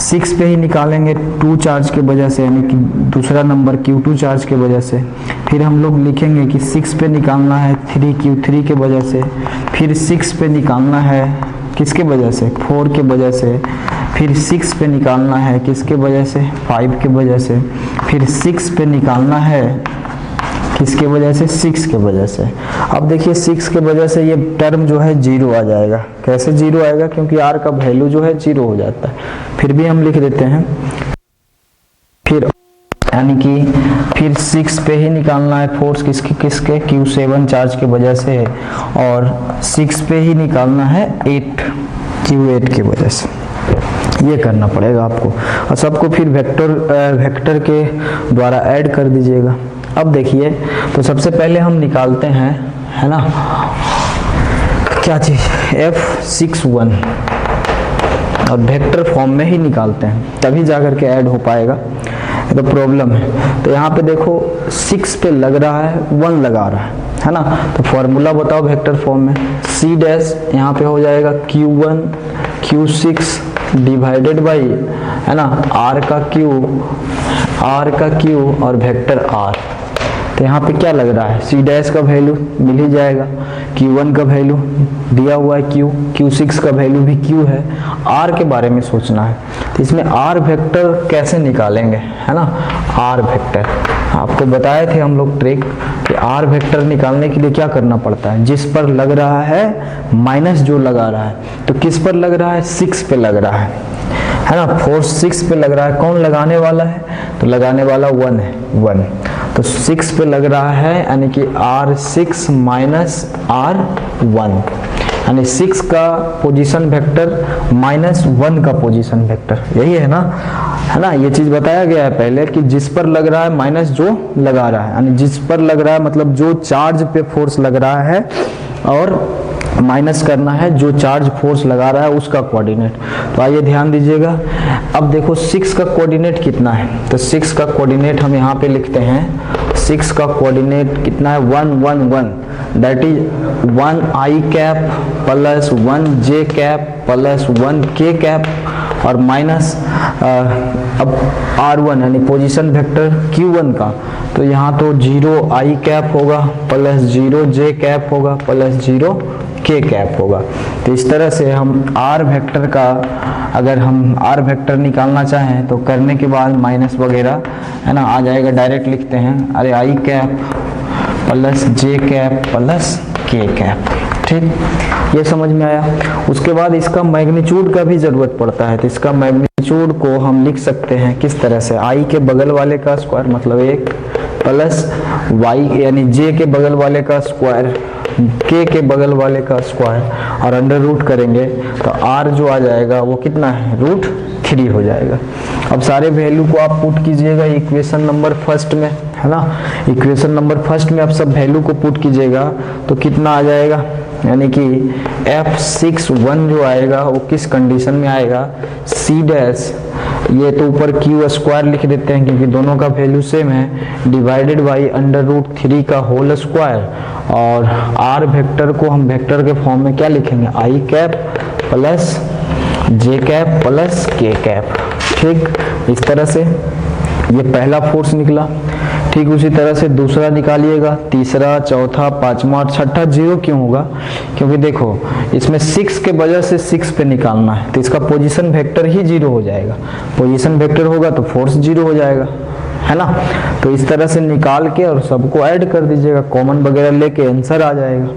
6 पे ही निकालेंगे 2 चार्ज के वजह से यानी कि दूसरा नंबर Q2 चार्ज के वजह से, फिर हम लोग लिखेंगे कि 6 पे निकालना है 3Q3 के वजह से, फिर 6 पे निकालना है किसके वजह से, 4 के वजह से, फिर 6 पे निकालना है किसके वजह से, 5 के वजह से, फिर 6 पे निकालना है किसके वजह से, 6 के वजह से। अब देखिए 6 के वजह से ये टर्म जो है 0 आ जाएगा। कैसे 0 आएगा, क्योंकि r का वैल्यू जो है 0 हो जाता है। फिर भी हम लिख देते हैं, फिर यानी कि फिर 6 पे ही निकालना है फोर्स किसके किसके, Q7 चार्ज के वजह से, और 6 पे ही निकालना है 8 Q8 की वजह से। ये करना पड़ेगा आपको, और सबको फिर वेक्टर के द्वारा ऐड कर दीजिएगा। अब देखिए, तो सबसे पहले हम निकालते हैं, है ना, क्या चीज, F61, और वेक्टर फॉर्म में ही निकालते हैं, तभी जाकर के ऐड हो पाएगा, तो प्रॉब्लम है। तो यहाँ पे देखो 6 पे लग रहा है, 1 लगा रहा है ना, तो फॉर्मूला बताओ वेक्टर फॉर्म में, C डैश यहाँ पे हो जाएगा Q1 Q6 डिवाइडेड बाई, है ना, R का Q और वेक्टर R। तो यहाँ पे क्या लग रहा है, C डैश का वैल्यू मिल ही जाएगा, Q1 का वैल्यू दिया हुआ है Q, Q6 का वैल्यू भी Q है, R के बारे में सोचना है। तो इसमें R वेक्टर कैसे निकालेंगे, है ना, R वेक्टर आपको बताए थे हम लोग ट्रिक कि R वेक्टर निकालने के लिए क्या करना पड़ता है, जिस पर लग रहा है माइनस जो लगा रहा है, तो किस पर लग रहा है, 6 पे लग रहा है ना, फोर्स 6 पे लग रहा है। कौन लगाने वाला है, तो लगाने वाला 1 है, 1, तो 6 पे लग रहा है, यानी कि R6 माइनस R1, यानी 6 का पोजीशन वेक्टर माइनस 1 का पोजीशन वेक्टर, यही है ना, ये चीज बताया गया है पहले कि जिस पर लग रहा है माइनस जो लगा रहा है, यानी जिस पर लग रहा है मतलब जो चार्ज पे फोर्स लग रहा है, और माइनस करना है जो चार्ज फोर्स लगा रहा है उसका कोऑर्डिनेट। तो आइए ध्यान दीजिएगा, अब देखो 6 का कोऑर्डिनेट कितना है, तो 6 का कोऑर्डिनेट हम यहाँ पे लिखते हैं, 6 का कोऑर्डिनेट कितना है, 1 1 1, that is 1 I cap plus 1 J cap plus 1 K cap और माइनस अब R1 यानी पोजीशन वेक्टर Q1 का, तो यहाँ तो 0 I कैप होगा प्लस 0 J कैप होगा प्लस 0 K कैप होगा। तो इस तरह से हम R वेक्टर का, अगर हम R वेक्टर निकालना चाहें तो करने के बाद माइनस वगैरह, है ना, आ जाएगा, डायरेक्ट लिखते हैं, अरे I cap plus J cap plus K cap. ठीक, ये समझ में आया। उसके बाद इसका मैग्नीट्यूड का भी जरूरत पड़ता है, तो इसका मैग्नीट्यूड को हम लिख सकते हैं किस तरह से, I के बगल वाले का स्क्वायर मतलब 1 प्लस Y यानी J के बगल वाले का स्क्वायर, K के बगल वाले का स्क्वायर, और अंडर रूट करेंगे तो R जो आ जाएगा वो कितना है, √3 हो जाएगा। अब सारे वैल्यू को आप पुट कीजिएगा इक्वेशन नंबर फर्स्ट में, है ना, इक्वेशन नंबर फर्स्ट में आप सब वैल्यू को पुट कीजिएगा तो कितना आ जाएगा, यानी कि F61 जो आएगा वो किस कंडीशन में आएगा, C डैश, ये तो ऊपर Q स्क्वायर लिख देते हैं क्योंकि दोनों का वैल्यू सेम है, डिवाइडेड बाई √3 का होल स्क्वायर, और R वेक्टर को हम वेक्टर के फॉर्म में क्या लिखेंगे, I cap plus J cap plus K cap. ठीक, इस तरह से ये पहला फोर्स निकला। ठीक उसी तरह से दूसरा निकालिएगा, तीसरा, चौथा, पांचवा, छठा 0 क्यों होगा, क्योंकि देखो इसमें 6 के वजह से 6 पे निकालना है, तो इसका पोजीशन वेक्टर ही 0 हो जाएगा, पोजीशन वेक्टर होगा तो फोर्स 0 हो जाएगा, है ना। तो इस तरह से निकाल के और सबको ऐड कर दीजिएगा, कॉमन वगैरह लेके आंसर आ जाएगा,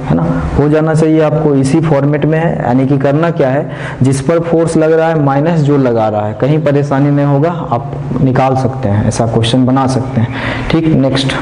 है ना, हो जाना चाहिए आपको। इसी फॉर्मेट में है, यानी कि करना क्या है, जिस पर फोर्स लग रहा है माइनस जो लगा रहा है, कहीं परेशानी नहीं होगा, आप निकाल सकते हैं, ऐसा क्वेश्चन बना सकते हैं। ठीक, नेक्स्ट।